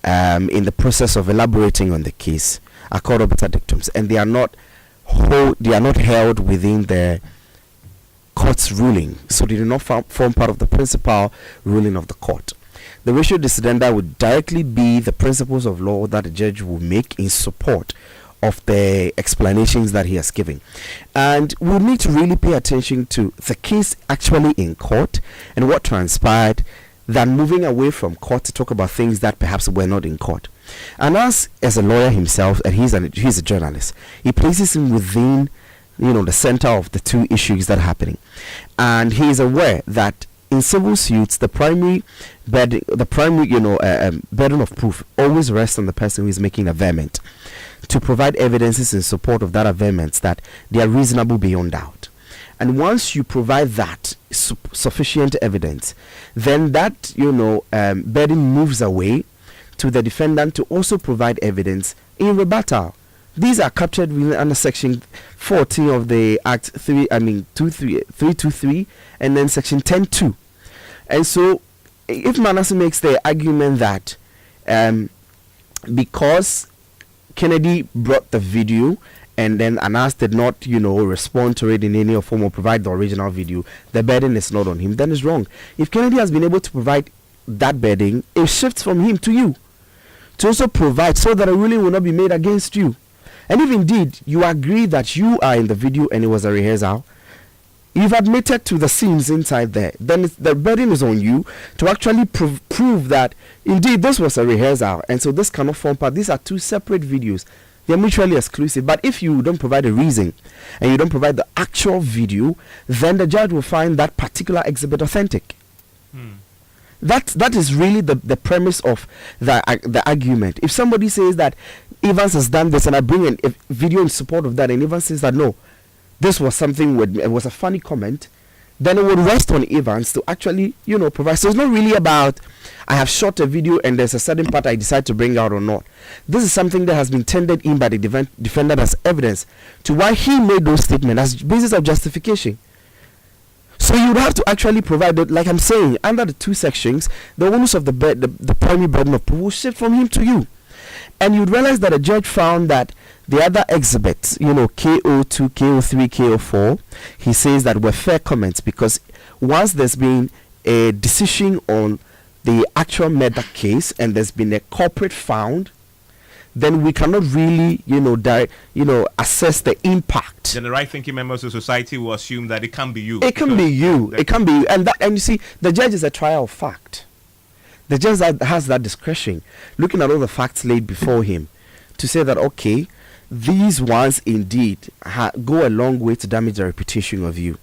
in the process of elaborating on the case are called obiter dictums, and they are not held within the court's ruling, so they do not form part of the principal ruling of the court. The ratio decidendi would directly be the principles of law that the judge will make in support of the explanations that he has given. And we need to really pay attention to the case actually in court and what transpired, than moving away from court to talk about things that perhaps were not in court. And as a lawyer himself, and he's a journalist, he places him within the center of the two issues that are happening. And he is aware that in civil suits, the primary burden of proof always rests on the person who is making a averment to provide evidences in support of that averment that they are reasonable beyond doubt. And once you provide that sufficient evidence, then that burden moves away to the defendant to also provide evidence in rebuttal. These are captured under Section 14 of the Act 323, and then Section 10.2. And so, if Manasseh makes the argument that because Kennedy brought the video and then Anas did not, respond to it in any form or provide the original video, the burden is not on him, then it's wrong. If Kennedy has been able to provide that burden, it shifts from him to you to also provide so that a ruling will not be made against you. And if indeed you agree that you are in the video and it was a rehearsal, you've admitted to the scenes inside there, then the burden is on you to actually prove that indeed this was a rehearsal, and so this cannot form part. These are two separate videos. They're mutually exclusive. But if you don't provide a reason and you don't provide the actual video, then the judge will find that particular exhibit authentic. That is really the premise of the argument. If somebody says that Evans has done this and I bring a video in support of that, and Evans says that no, this was something it was a funny comment, then it would rest on Evans to actually provide. So it's not really about I have shot a video and there's a certain part I decide to bring out or not. This is something that has been tendered in by the defendant as evidence to why he made those statements as basis of justification. So you would have to actually provide it, like I'm saying, under the two sections, the onus of the primary burden of proof will shift from him to you. And you'd realize that a judge found that the other exhibits, KO2, KO3, KO4, he says that were fair comments, because once there's been a decision on the actual murder case and there's been a culprit found, then we cannot really, assess the impact. Then the right-thinking members of society will assume that it can be you. It can be you. It can be you. And you see, the judge is a trial of fact. The judge has that discretion, looking at all the facts laid before him, to say that, okay, these ones indeed go a long way to damage the reputation of you.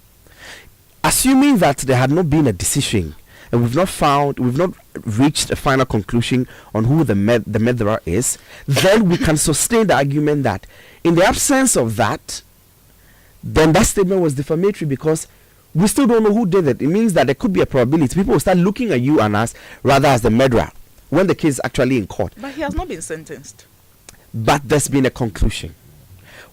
Assuming that there had not been a decision, and we've not reached a final conclusion on who the murderer is, then we can sustain the argument that in the absence of that, then that statement was defamatory, because we still don't know who did it. It means that there could be a probability people will start looking at you and us rather as the murderer when the case is actually in court. But he has not been sentenced. But there's been a conclusion.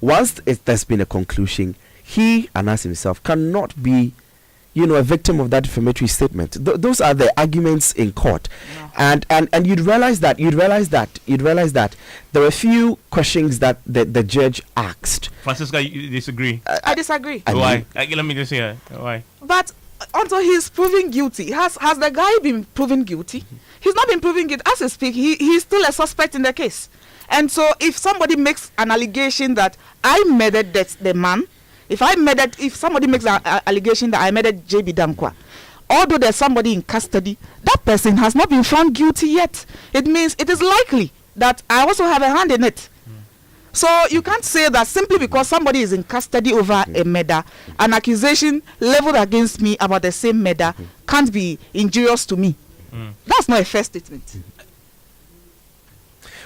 Once there's been a conclusion, he and us himself cannot be, a victim of that defamatory statement. Those are the arguments in court. No. And you'd realize that there were a few questions that the judge asked. Francisca, you disagree? I disagree. Why? Let me just hear why. But until he's proven guilty, has the guy been proven guilty? He's not been proven guilty. As I speak, he's still a suspect in the case. And so if somebody makes an allegation that I murdered the man, if somebody makes an allegation that I murdered JB Dankwa, although there's somebody in custody, that person has not been found guilty yet. It means it is likely that I also have a hand in it. So you can't say that simply because somebody is in custody over a murder, an accusation leveled against me about the same murder can't be injurious to me. That's not a fair statement.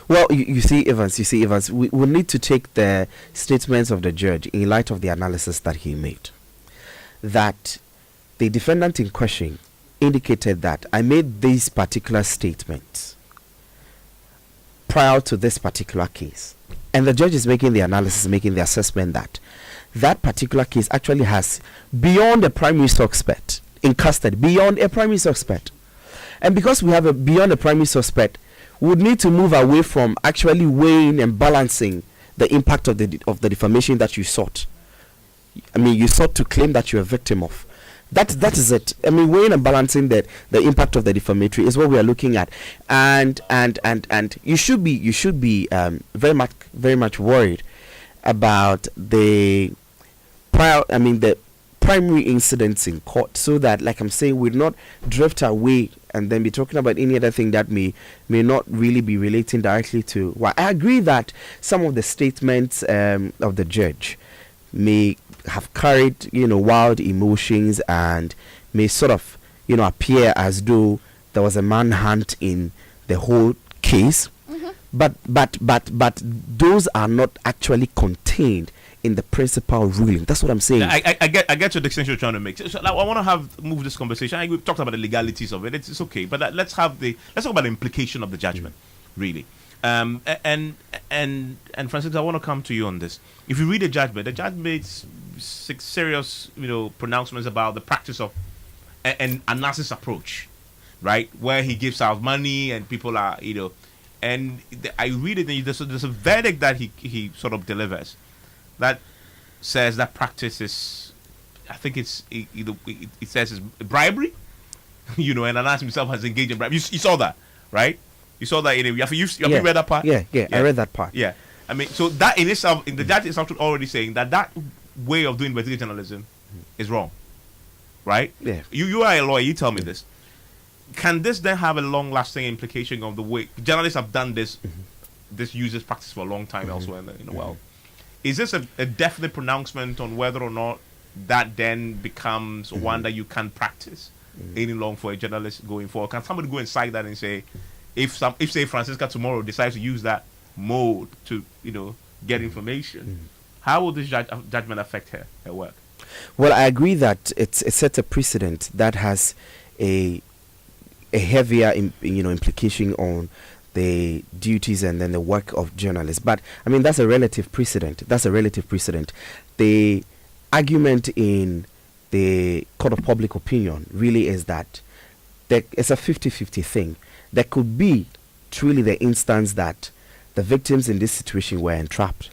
Well, you see, Evans, we need to take the statements of the judge in light of the analysis that he made. That the defendant in question indicated that I made these particular statements prior to this particular case. And the judge is making the analysis, making the assessment that that particular case actually has beyond a primary suspect in custody, beyond a primary suspect. And because we have a beyond a primary suspect, we would need to move away from actually weighing and balancing the impact of the defamation that you sought. I mean, you sought to claim that you're a victim of. That is it. I mean, weighing and balancing the impact of the defamatory is what we are looking at, and you should be very much worried about the primary incidents in court, so that, like I'm saying, we'd not drift away and then be talking about any other thing that may not really be relating directly to. Well, I agree that some of the statements of the judge may have carried wild emotions and may sort of appear as though there was a manhunt in the whole case, but those are not actually contained in the principal ruling. That's what I'm saying. I get your distinction you're trying to make. So I want to move this conversation. We've talked about the legalities of it. It's okay, but let's talk about the implication of the judgment, really. And Francis, I want to come to you on this. If you read the judge made 6 serious pronouncements about the practice of an analysis approach, right, where he gives out money and people are and I read it, and there's a verdict that he sort of delivers that says that practice is, I think it says it's bribery, and Anas himself has engaged in bribery. You saw that, right? You saw that you read that part? Yeah, I read that part. Yeah. I mean, so that in itself, the judge is already saying that way of doing investigative journalism is wrong, right? Yeah. You are a lawyer. You tell me this. Can this then have a long-lasting implication of the way journalists have done this? This uses practice for a long time elsewhere in the world. Is this a definite pronouncement on whether or not that then becomes one that you can practice any longer for a journalist going forward? Can somebody go inside that and say, if say Francisca tomorrow decides to use that mode to get information, how will this judgment affect her work? Well, I agree that it sets a precedent that has a heavier implication on the duties and then the work of journalists. But I mean, that's a relative precedent. The argument in the court of public opinion really is that it's a 50-50 thing. There could be truly the instance that the victims in this situation were entrapped.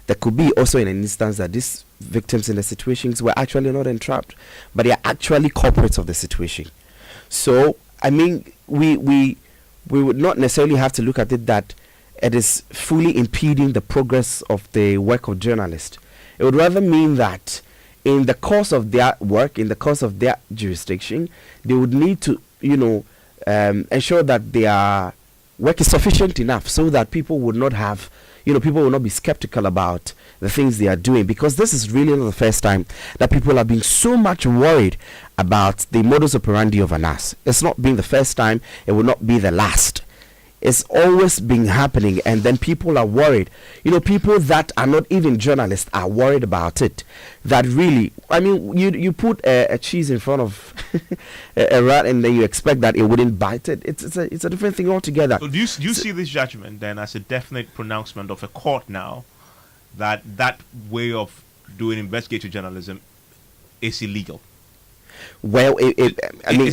There could be also an instance that these victims in the situations were actually not entrapped, but they are actually culprits of the situation. So, I mean, we would not necessarily have to look at it that it is fully impeding the progress of the work of journalists. It would rather mean that in the course of their work, in the course of their jurisdiction, they would need to, ensure that their work is sufficient enough so that people would not have, people will not be skeptical about the things they are doing, because this is really not the first time that people are being so much worried about the modus operandi of Anas. It's not been the first time, it will not be the last. It's always been happening, and then people are worried. People that are not even journalists are worried about it. That really, I mean, you put a cheese in front of a rat, and then you expect that it wouldn't bite it. It's a different thing altogether. So do you see this judgment then as a definite pronouncement of a court now that way of doing investigative journalism is illegal? Well, I mean,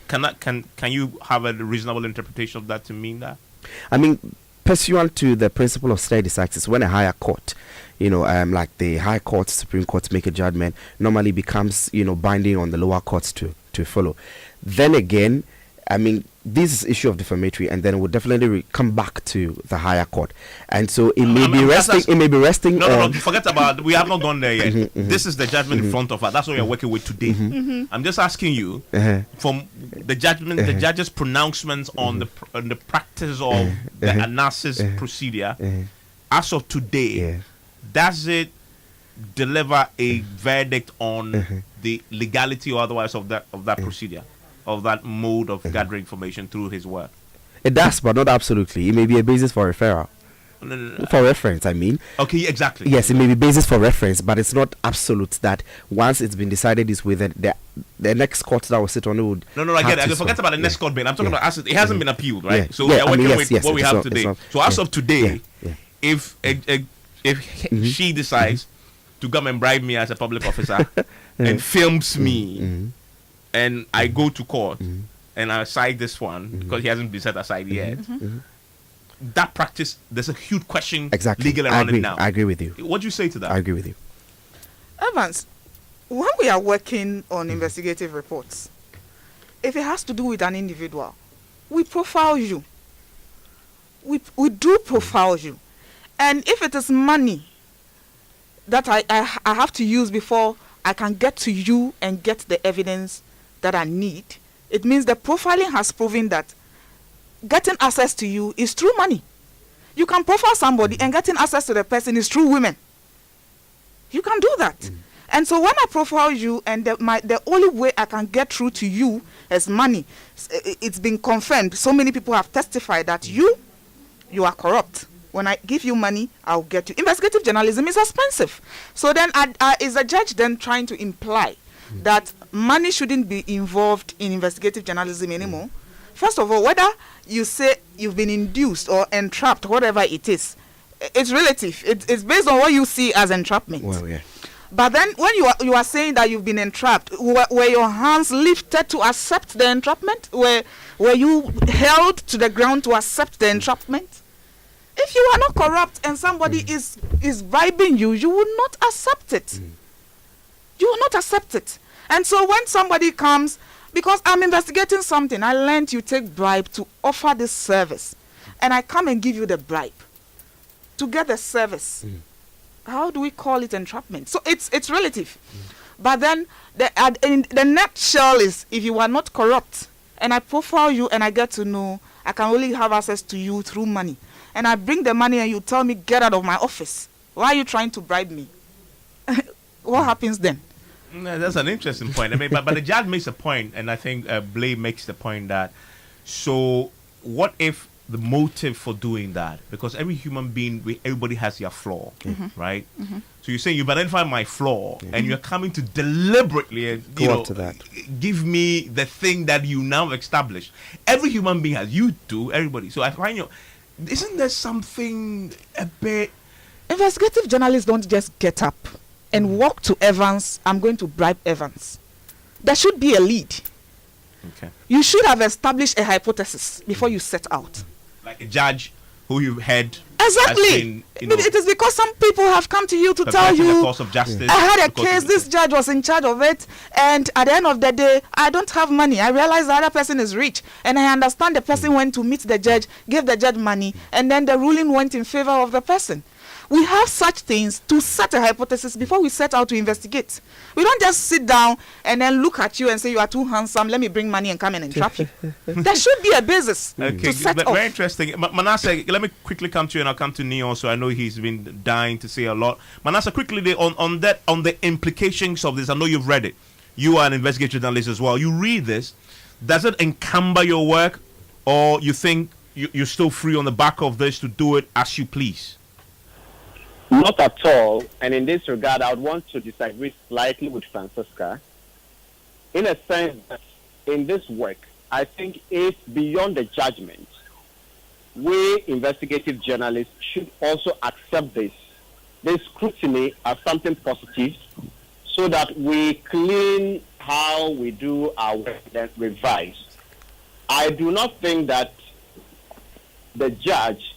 can you have a reasonable interpretation of that to mean that? I mean, pursuant to the principle of stare decisis, when a higher court, like the High Court, Supreme Court make a judgment, normally becomes, binding on the lower courts to follow. Then again, I mean, this is issue of defamatory, and then it will definitely come back to the higher court, and so it may be resting. It may be resting. No, forget about. We have not gone there yet. This is the judgment in front of us. That's what we are working with today. I'm just asking you from the judgment, the judge's pronouncements on the practice of the analysis procedure. As of today, does it deliver a verdict on the legality or otherwise of that procedure? Of that mode of gathering information through his work? It does, but not absolutely. It may be a basis for referral. No. For reference, I mean. Okay, exactly. Yes, it may be basis for reference, but it's not absolute that once it's been decided is with the next court that will sit on it would. No, I get it. Forget about the next court being. I'm talking about it hasn't been appealed, right? So we are working with what we have today. So as of today, if she decides to come and bribe me as a public officer and films me, and I go to court and I cite this one because he hasn't been set aside yet. That practice, there's a huge question legally around it now. I agree with you. What do you say to that? I agree with you. Evans, when we are working on investigative reports, if it has to do with an individual, we profile you. We do profile you. And if it is money that I have to use before I can get to you and get the evidence that I need, it means the profiling has proven that getting access to you is through money. You can profile somebody and getting access to the person is through women. You can do that. And so when I profile you and the only way I can get through to you is money, it's been confirmed. So many people have testified that you are corrupt. When I give you money, I'll get you. Investigative journalism is expensive. So then is the judge then trying to imply that money shouldn't be involved in investigative journalism anymore? First of all, whether you say you've been induced or entrapped, whatever it is, it's relative. It's based on what you see as entrapment. Well, yeah. But then when you are saying that you've been entrapped, were your hands lifted to accept the entrapment? Were you held to the ground to accept the entrapment? If you are not corrupt and somebody is bribing you, you will not accept it. You will not accept it. And so when somebody comes, because I'm investigating something, I learned you take bribe to offer this service, and I come and give you the bribe to get the service. How do we call it entrapment? So it's relative. But then the nutshell is, if you are not corrupt and I profile you and I get to know, I can only have access to you through money, and I bring the money and you tell me get out of my office, why are you trying to bribe me? What happens then? No, that's an interesting point. I mean, but the judge makes a point, and I think Blake makes the point that, so what if the motive for doing that, because every human being, everybody has their flaw, right? So you're saying you've identified my flaw, and you're coming to deliberately, give me the thing that you now established. Every human being has, you do, everybody. So I find isn't there something a bit? Investigative journalists don't just get up and walk to Evans. I'm going to bribe Evans. There should be a lead. Okay. You should have established a hypothesis before you set out. Like a judge who you've had. Exactly. It is because some people have come to you to tell you, the course of justice, I had a case, this judge was in charge of it, and at the end of the day, I don't have money. I realize the other person is rich, and I understand the person went to meet the judge, gave the judge money, and then the ruling went in favor of the person. We have such things to set a hypothesis before we set out to investigate. We don't just sit down and then look at you and say you are too handsome, let me bring money and come and entrap you. There should be a basis to set off. Very interesting. Manasseh, let me quickly come to you, and I'll come to Neon, so I know he's been dying to say a lot. Manasseh, quickly on the implications of this. I know you've read it. You are an investigative journalist as well. You read this. Does it encumber your work, or you think you're still free on the back of this to do it as you please? Not at all. And in this regard, I would want to disagree slightly with Francisca, in a sense that in this work, I think it's beyond the judgment. We investigative journalists should also accept this scrutiny as something positive, so that we clean how we do our work then revised, I do not think that the judge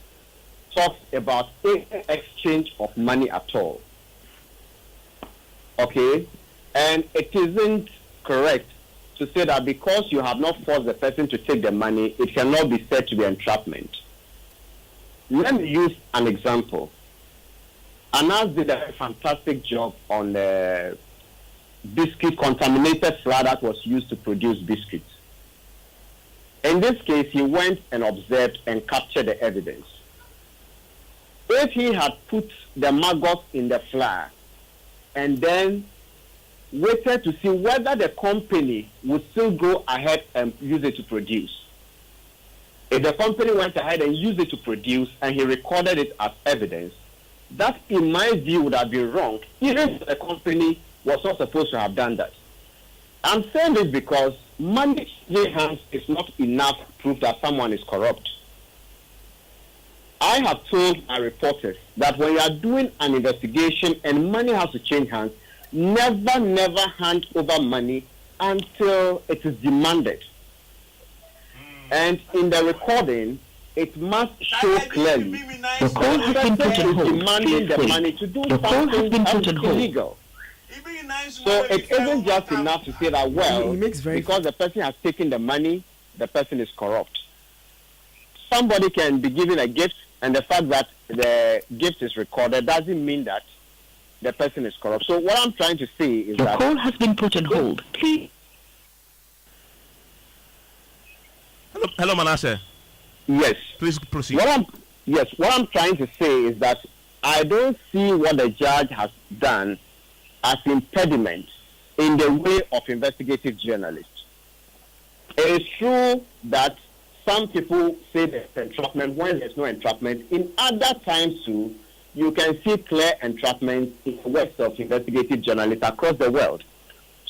talked about any exchange of money at all. Okay? And it isn't correct to say that because you have not forced the person to take the money, it cannot be said to be entrapment. Let me use an example. Anas did a fantastic job on the biscuit, contaminated flour that was used to produce biscuits. In this case, he went and observed and captured the evidence. If he had put the maggots in the flour and then waited to see whether the company would still go ahead and use it to produce, if the company went ahead and used it to produce and he recorded it as evidence, that, in my view, would have been wrong, even if the company was not supposed to have done that. I'm saying this because money in hands is not enough proof that someone is corrupt. I have told my reporters that when you are doing an investigation and money has to change hands, never hand over money until it is demanded. And in the recording, it must show clearly the person is demanding the money to do something that is illegal. So it isn't just enough to say that, well, because the person has taken the money, the person is corrupt. Somebody can be given a gift, and the fact that the gift is recorded doesn't mean that the person is corrupt. So what I'm trying to say is that... Your call has been put on hold. Please... Hello, Manasseh. Yes. Please proceed. What I'm trying to say is that I don't see what the judge has done as impediment in the way of investigative journalists. It is true that some people say there's entrapment when there's no entrapment. In other times too, you can see clear entrapment in the works of investigative journalists across the world.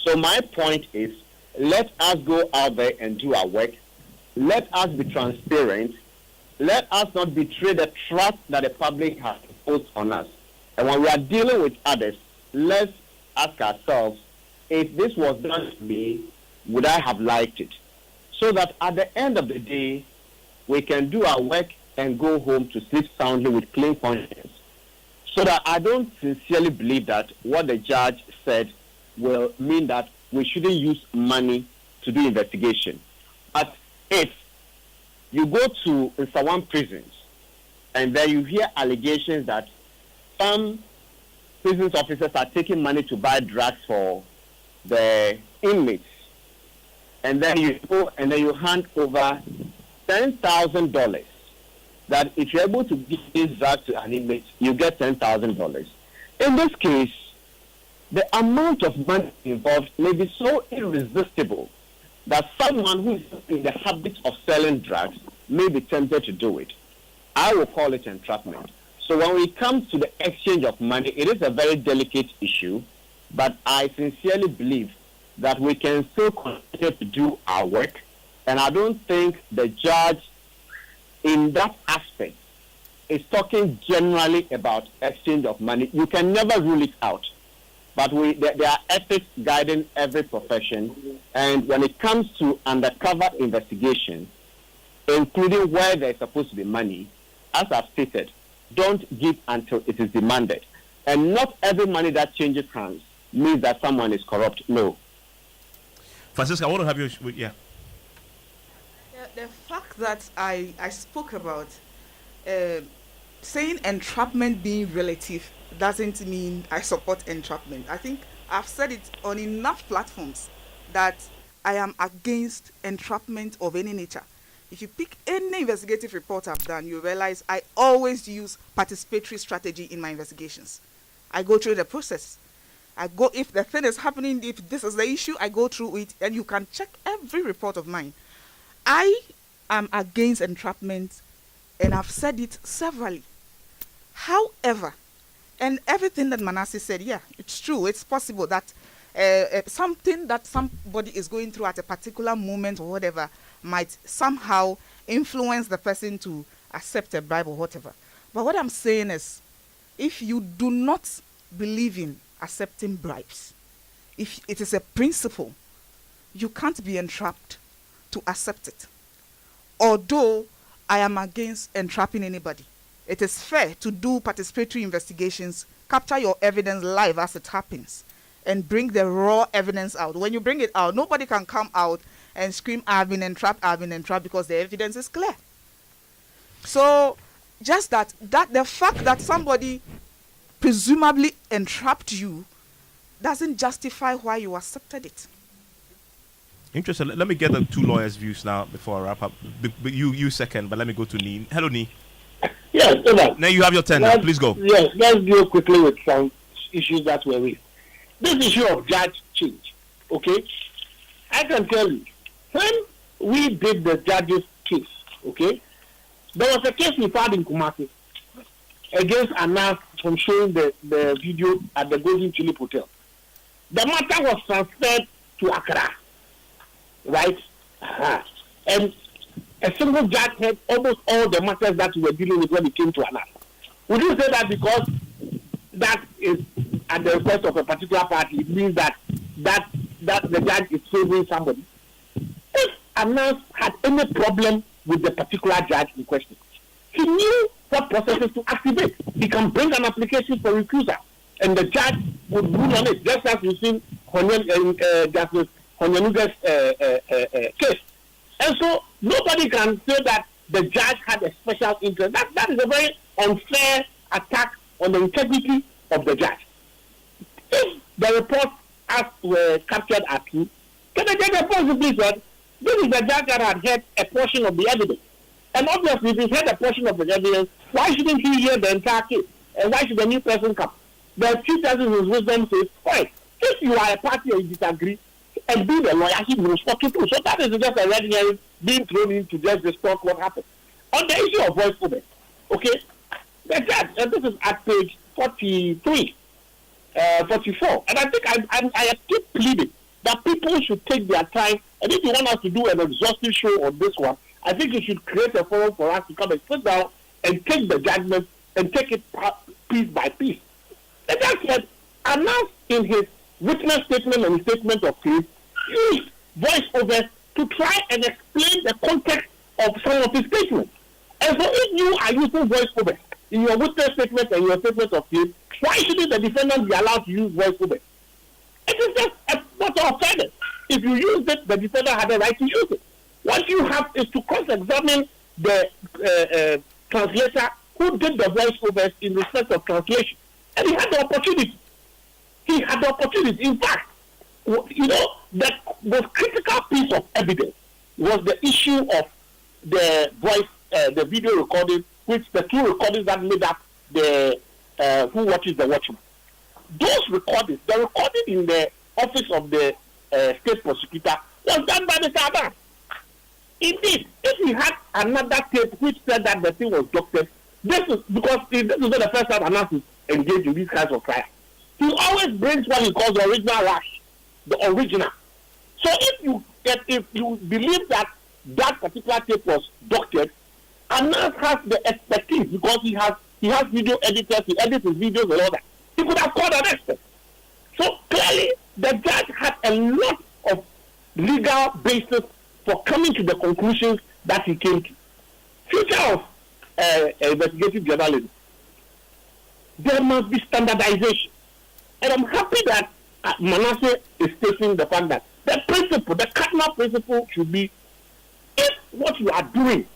So my point is, let us go out there and do our work. Let us be transparent. Let us not betray the trust that the public has imposed on us. And when we are dealing with others, let's ask ourselves, if this was done to me, would I have liked it? So that at the end of the day, we can do our work and go home to sleep soundly with clean conscience. So that I don't sincerely believe that what the judge said will mean that we shouldn't use money to do investigation. But if you go to Nsawam prisons and then you hear allegations that some prisons officers are taking money to buy drugs for the inmates, and then you go and then you hand over $10,000, that if you're able to give this drug to an inmate, you get $10,000. In this case, the amount of money involved may be so irresistible that someone who is in the habit of selling drugs may be tempted to do it. I will call it entrapment. So when it comes to the exchange of money, it is a very delicate issue, but I sincerely believe that we can still continue to do our work, and I don't think the judge in that aspect is talking generally about exchange of money. You can never rule it out. But there are ethics guiding every profession, and when it comes to undercover investigation, including where there's supposed to be money, as I've stated, don't give until it is demanded. And not every money that changes hands means that someone is corrupt. No. Francisca, I want to have you. Yeah. The fact that I spoke about saying entrapment being relative doesn't mean I support entrapment. I think I've said it on enough platforms that I am against entrapment of any nature. If you pick any investigative report I've done, you realize I always use participatory strategy in my investigations. I go through the process. If the thing is happening, if this is the issue, I go through it, and you can check every report of mine. I am against entrapment, and I've said it severally. However, and everything that Manasseh said, yeah, it's true. It's possible that something that somebody is going through at a particular moment or whatever might somehow influence the person to accept a bribe or whatever. But what I'm saying is, if you do not believe in accepting bribes, if it is a principle you can't be entrapped to accept it. Although I am against entrapping anybody, it is fair to do participatory investigations, capture your evidence live as it happens, and bring the raw evidence out. When you bring it out, nobody can come out and scream, I've been entrapped, because the evidence is clear. So just that the fact that somebody presumably entrapped you doesn't justify why you accepted it. Interesting. Let me get the two lawyers' views now before I wrap up. But you second, but let me go to Nee. Hello, Nee. Yes, now you have your 10 now. Please go. Yes, let's deal quickly with some issues that were raised. This issue of judge change, okay? I can tell you, when we did the judge's case, okay, there was a case we filed in Kumasi against Anas from showing the video at the Golden Tulip Hotel. The matter was transferred to Accra, right? And a single judge had almost all the matters that we were dealing with when it came to Anas. Would you say that because that is at the request of a particular party, it means that the judge is favoring somebody? If Anas had any problem with the particular judge in question, he knew what processes to activate. He can bring an application for recusal, and the judge would rule on it, just as we've seen Justice Honyanuga's case. And so nobody can say that the judge had a special interest. That is a very unfair attack on the integrity of the judge. If the reports as were captured at you, can the judge possibly said, this is the judge that had heard a portion of the evidence. And obviously, if he heard a portion of the evidence, why shouldn't he hear the entire case? And why should a new person come? The chief justice in his wisdom says, fine, if you are a party and you disagree, and be the lawyer, he knows what to do. So that is just a red herring being thrown in to just distort what happened. On the issue of voice over, okay, the judge, and this is at page 43, 44, and I think I keep pleading that people should take their time, and if you want us to do an exhaustive show on this one, I think you should create a forum for us to come and sit down and take the judgment and take it piece by piece. The judge said, announced in his witness statement and statement of case, used voiceovers to try and explain the context of some of his statements. And so if you are using voiceovers in your witness statement and your statement of case, why shouldn't the defendant be allowed to use voiceovers? It is just a matter of fairness. If you use it, the defendant had a right to use it. What you have is to cross-examine the translator who did the voiceovers in respect of translation. And he had the opportunity. In fact, you know, the most critical piece of evidence was the issue of the voice, the video recording, which the two recordings that made up the Who Watches the Watchman. Those recordings, the recording in the office of the state prosecutor was done by the Abbas. Indeed, if he had another tape which said that the thing was doctored, this is because this is not the first time Anas is engaged in these kinds of trials. He always brings what he calls the original rush, the original. So if you believe that particular tape was doctored, Anas has the expertise because he has video editors, he edits his videos and all that. He could have called an expert. So clearly, the judge had a lot of legal basis for coming to the conclusions that he came to. Future of investigative journalism. There must be standardization. And I'm happy that Manasseh is stating the fact that the principle, the cardinal principle should be, if what you are doing,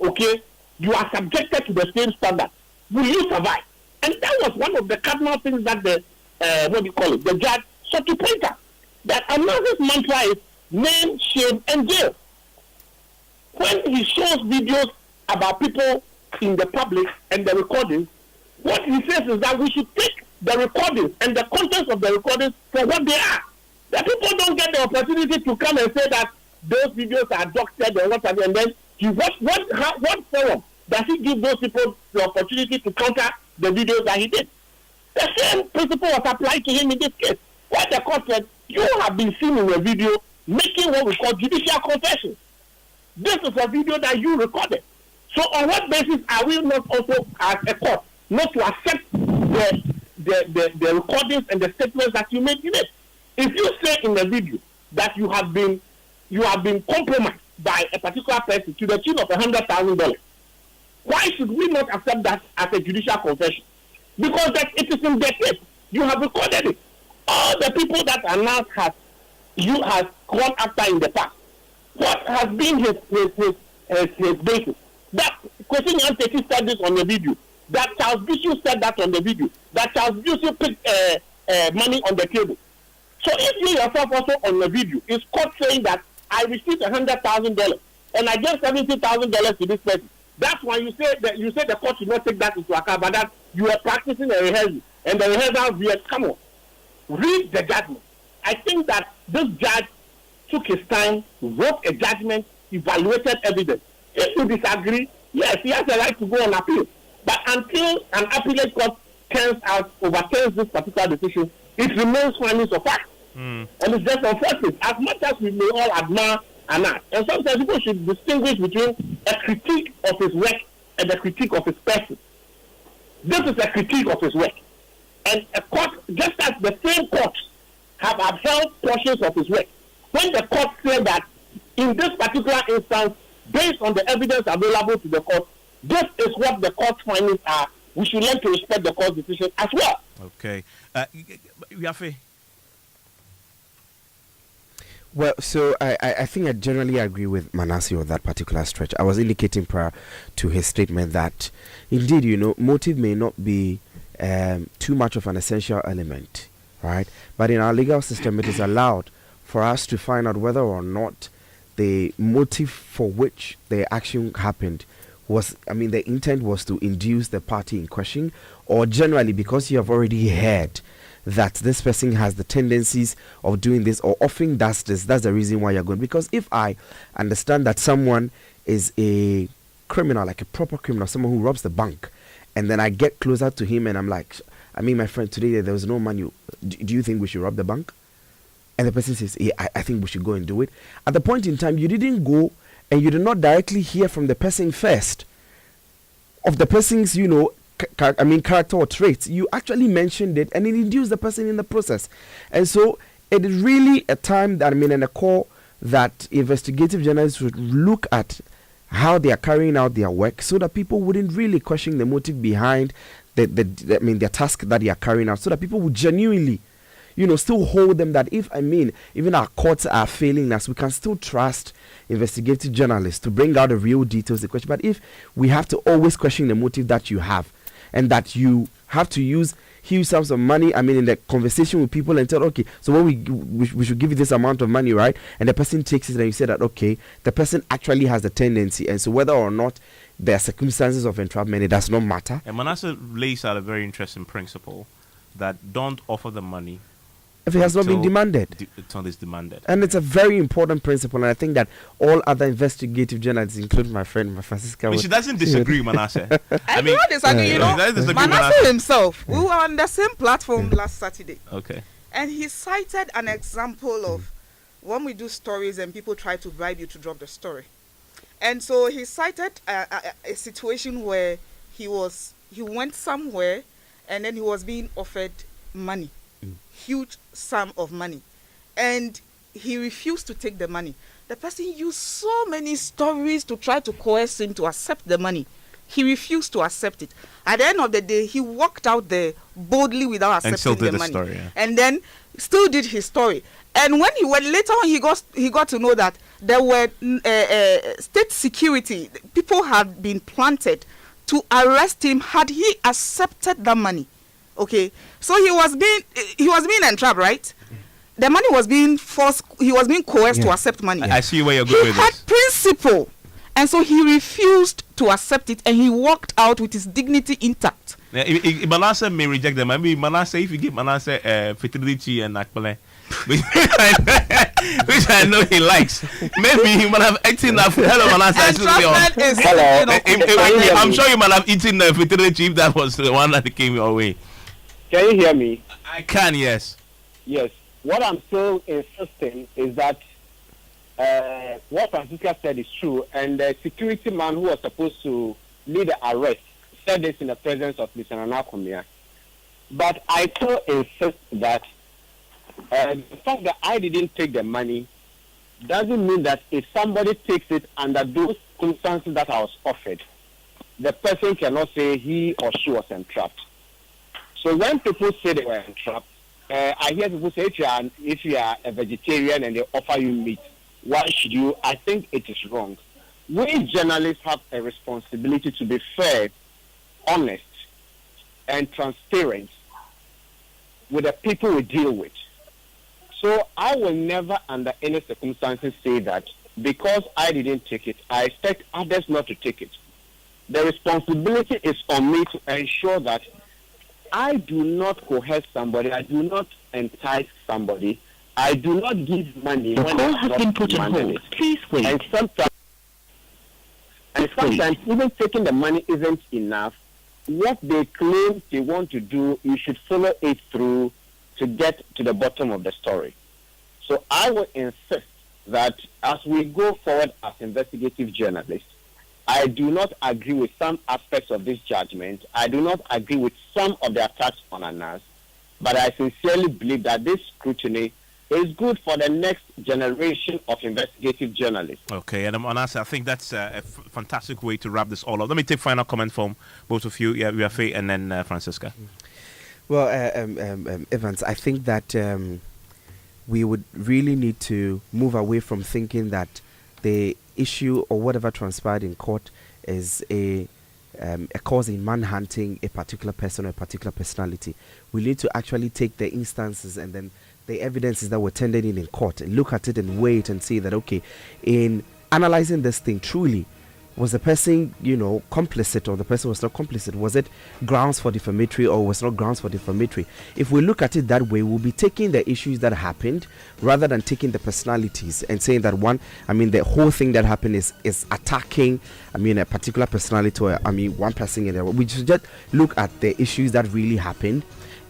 okay, you are subjected to the same standard, will you survive? And that was one of the cardinal things that the judge sought to point out. That Manasseh's mantra is name, shame, and jail. When he shows videos about people in the public and the recordings, what he says is that we should take the recordings and the contents of the recordings for what they are. The people don't get the opportunity to come and say that those videos are doctored or whatever, and then what forum does he give those people the opportunity to counter the videos that he did? The same principle was applied to him in this case. What the court said, you have been seen in a video making what we call judicial confessions. This is a video that you recorded. So on what basis are we not also, as a court, not to accept the recordings and the statements that you made in it? If you say in the video that you have been compromised by a particular person to the tune of $100,000, why should we not accept that as a judicial confession? Because that it is in the tape. You have recorded it. All the people that Anas has gone after in the past. What has been his basis? That Kwesi Nyantakyi said this on the video. That Charles Bishop said that on the video. That Charles Bishop put money on the table. So if you yourself also on the video is caught saying that I received $100,000 and I gave $70,000 to this person, that's why you say the court should not take that into account, but that you are practicing a rehearsal and the rehearsal views. Come on, read the judgment. I think that this judge took his time, wrote a judgment, evaluated evidence. If you disagree, yes, he has a right to go on appeal. But until an appellate court overturns this particular decision, it remains findings of fact. And it's just unfortunate. As much as we may all admire Anas, and sometimes people should distinguish between a critique of his work and a critique of his person. This is a critique of his work. And a court, just as the same courts have upheld portions of his work, when the court said that in this particular instance, based on the evidence available to the court, this is what the court's findings are, we should learn to respect the court's decision as well. Okay. Yafe? Well, so I think I generally agree with Manasseh on that particular stretch. I was indicating prior to his statement that indeed, motive may not be too much of an essential element, right? But in our legal system, it is allowed for us to find out whether or not the motive for which the action happened was, the intent was to induce the party in question, or generally because you have already heard that this person has the tendencies of doing this or often does this, that's the reason why you're going. Because if I understand that someone is a criminal, like a proper criminal, someone who robs the bank, and then I get closer to him and I'm like, my friend, today there was no money. Do you think we should rob the bank? And the person says, yeah, I think we should go and do it. At the point in time, you didn't go and you did not directly hear from the person first of the person's, character or traits. You actually mentioned it and it induced the person in the process. And so it is really a time that, and a call that investigative journalists would look at how they are carrying out their work so that people wouldn't really question the motive behind the task that they are carrying out, so that people would genuinely still hold them that even our courts are failing us, we can still trust investigative journalists to bring out the real details of the question. But if we have to always question the motive that you have, and that you have to use huge sums of money, in the conversation with people and tell, okay, so what we should give you this amount of money, right? And the person takes it and you say that, okay, the person actually has the tendency, and so whether or not there are circumstances of entrapment, it does not matter. And Manasseh lays out a very interesting principle that don't offer the money if it has not been demanded. Until it's demanded. And it's a very important principle, and I think that all other investigative journalists, including my friend Francisca, she doesn't disagree, Manasseh. Manasseh himself, we were on the same platform last Saturday. Okay. And he cited an example of when we do stories and people try to bribe you to drop the story. And so he cited a situation where he went somewhere and then he was being offered money. Huge sum of money, and he refused to take the money. The person used so many stories to try to coerce him to accept the money. He refused to accept it. At the end of the day, he walked out there boldly without accepting the money, story, yeah. And then still did his story. And when he went later on, he got to know that there were state security people had been planted to arrest him had he accepted the money. Okay, so he was being entrapped, right? The money was being forced. He was being coerced to accept money. I see where you're going with this. He had principle, and so he refused to accept it, and he walked out with his dignity intact. Yeah, Manasseh may reject them. Manasseh, if you give Manasseh fidelity and akbale, which I know he likes, maybe he might have eaten that. Hello, Manasseh. Hello. I'm sure you might have eaten the fidelity if that was the one that came your way. Can you hear me? I can, yes. Yes. What I'm still insisting is that what Francisca said is true, and the security man who was supposed to lead the arrest said this in the presence of Mr. Nana Komia. But I still insist that The fact that I didn't take the money doesn't mean that if somebody takes it under those circumstances that I was offered, the person cannot say he or she was entrapped. So when people say they were entrapped, I hear people say if you are a vegetarian and they offer you meat, why should you? I think it is wrong. We journalists have a responsibility to be fair, honest, and transparent with the people we deal with. So I will never under any circumstances say that because I didn't take it, I expect others not to take it. The responsibility is on me to ensure that I do not coerce somebody, I do not entice somebody, I do not give money The when call it's has not been put on demanded hold. it. Please wait. And sometimes even taking the money isn't enough. What they claim they want to do, you should follow it through to get to the bottom of the story. So I would insist that as we go forward as investigative journalists, I do not agree with some aspects of this judgment. I do not agree with some of the attacks on Anas, but I sincerely believe that this scrutiny is good for the next generation of investigative journalists. Okay, and Anas, I think that's a fantastic way to wrap this all up. Let me take final comment from both of you, Yafe and then Francisca. Well, Evans, I think that we would really need to move away from thinking that the issue or whatever transpired in court is a cause in manhunting a particular person or a particular personality. We need to actually take the instances and then the evidences that were tendered in court and look at it and weigh it and say that, okay, in analyzing this thing, truly, was the person, complicit or the person was not complicit? Was it grounds for defamatory or was not grounds for defamatory? If we look at it that way, we'll be taking the issues that happened rather than taking the personalities and saying that the whole thing that happened is attacking, a particular personality or, one person in there. We should just look at the issues that really happened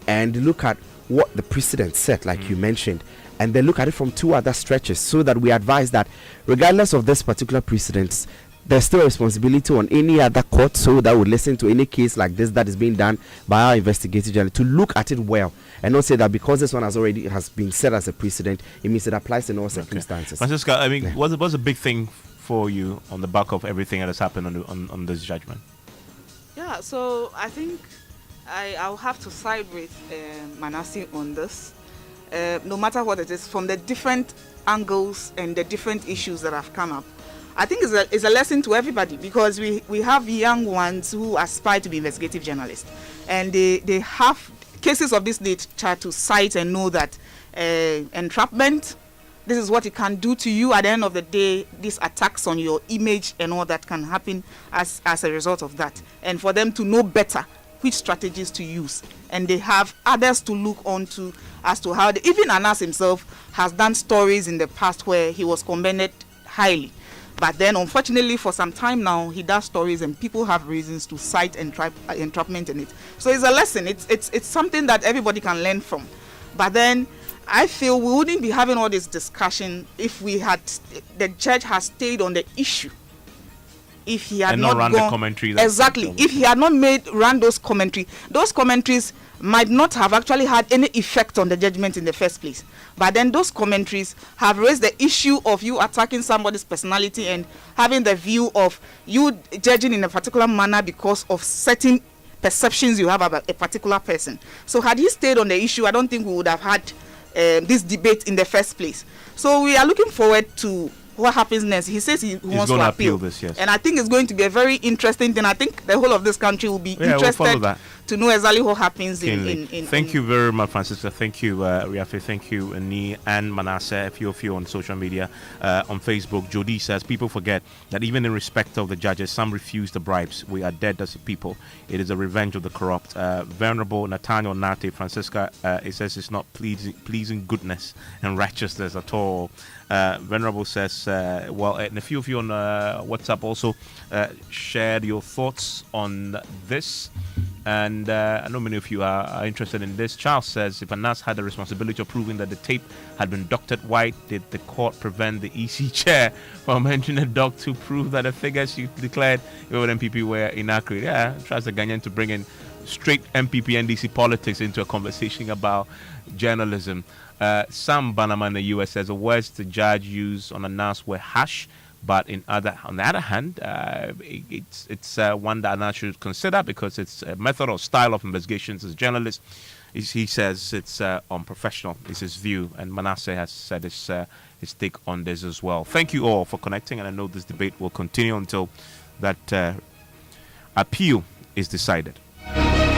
and look at what the precedent set, like you mentioned, and then look at it from two other stretches so that we advise that regardless of this particular precedent, there's still a responsibility on any other court so that would listen to any case like this that is being done by our investigative journalists to look at it well and not say that because this one has been set as a precedent, it means it applies in all circumstances. Francisca, what's a big thing for you on the back of everything that has happened on this judgment? Yeah, so I think I'll have to side with Manasseh on this. No matter what it is, from the different angles and the different issues that have come up, I think it's a lesson to everybody because we have young ones who aspire to be investigative journalists, and they have cases of this nature to cite and know that entrapment, this is what it can do to you. At the end of the day, these attacks on your image and all that can happen as a result of that, and for them to know better which strategies to use, and they have others to look on to as to how even Anas himself has done stories in the past where he was commended highly. But then, unfortunately, for some time now, he does stories and people have reasons to cite entrapment in it. So it's a lesson. It's something that everybody can learn from. But then, I feel we wouldn't be having all this discussion if the judge has stayed on the issue. If he had not run the commentary. Exactly. If he had not run those commentaries might not have actually had any effect on the judgment in the first place. But then those commentaries have raised the issue of you attacking somebody's personality and having the view of you judging in a particular manner because of certain perceptions you have about a particular person. So had he stayed on the issue, I don't think we would have had this debate in the first place. So we are looking forward to what happens next. He says he wants to appeal this, yes. And I think it's going to be a very interesting thing. I think the whole of this country will be interested to know exactly what happens in Thank you very much, Francisca. Thank you, Riafe. Thank you, Ani and Manasseh. A few of you on social media, on Facebook. Jody says, people forget that even in respect of the judges, some refuse the bribes. We are dead as a people. It is a revenge of the corrupt. Venerable Nathaniel Nate, Francisca, it says it's not pleasing goodness and righteousness at all. Venerable says, and a few of you on WhatsApp also shared your thoughts on this. And I know many of you are interested in this. Charles says, if Anas had the responsibility of proving that the tape had been doctored, why did the court prevent the EC chair from mentioning a doc to prove that the figures you declared over MPP were inaccurate? Yeah, tries the Ghanaian to bring in straight MPP NDC politics into a conversation about journalism. Sam Bannerman in the US says the words the judge used on Anas were harsh, but on the other hand, it's one that Anas should consider because it's a method or style of investigations as a journalist. He says it's unprofessional. It's his view, and Manasseh has said his take on this as well. Thank you all for connecting, and I know this debate will continue until that appeal is decided.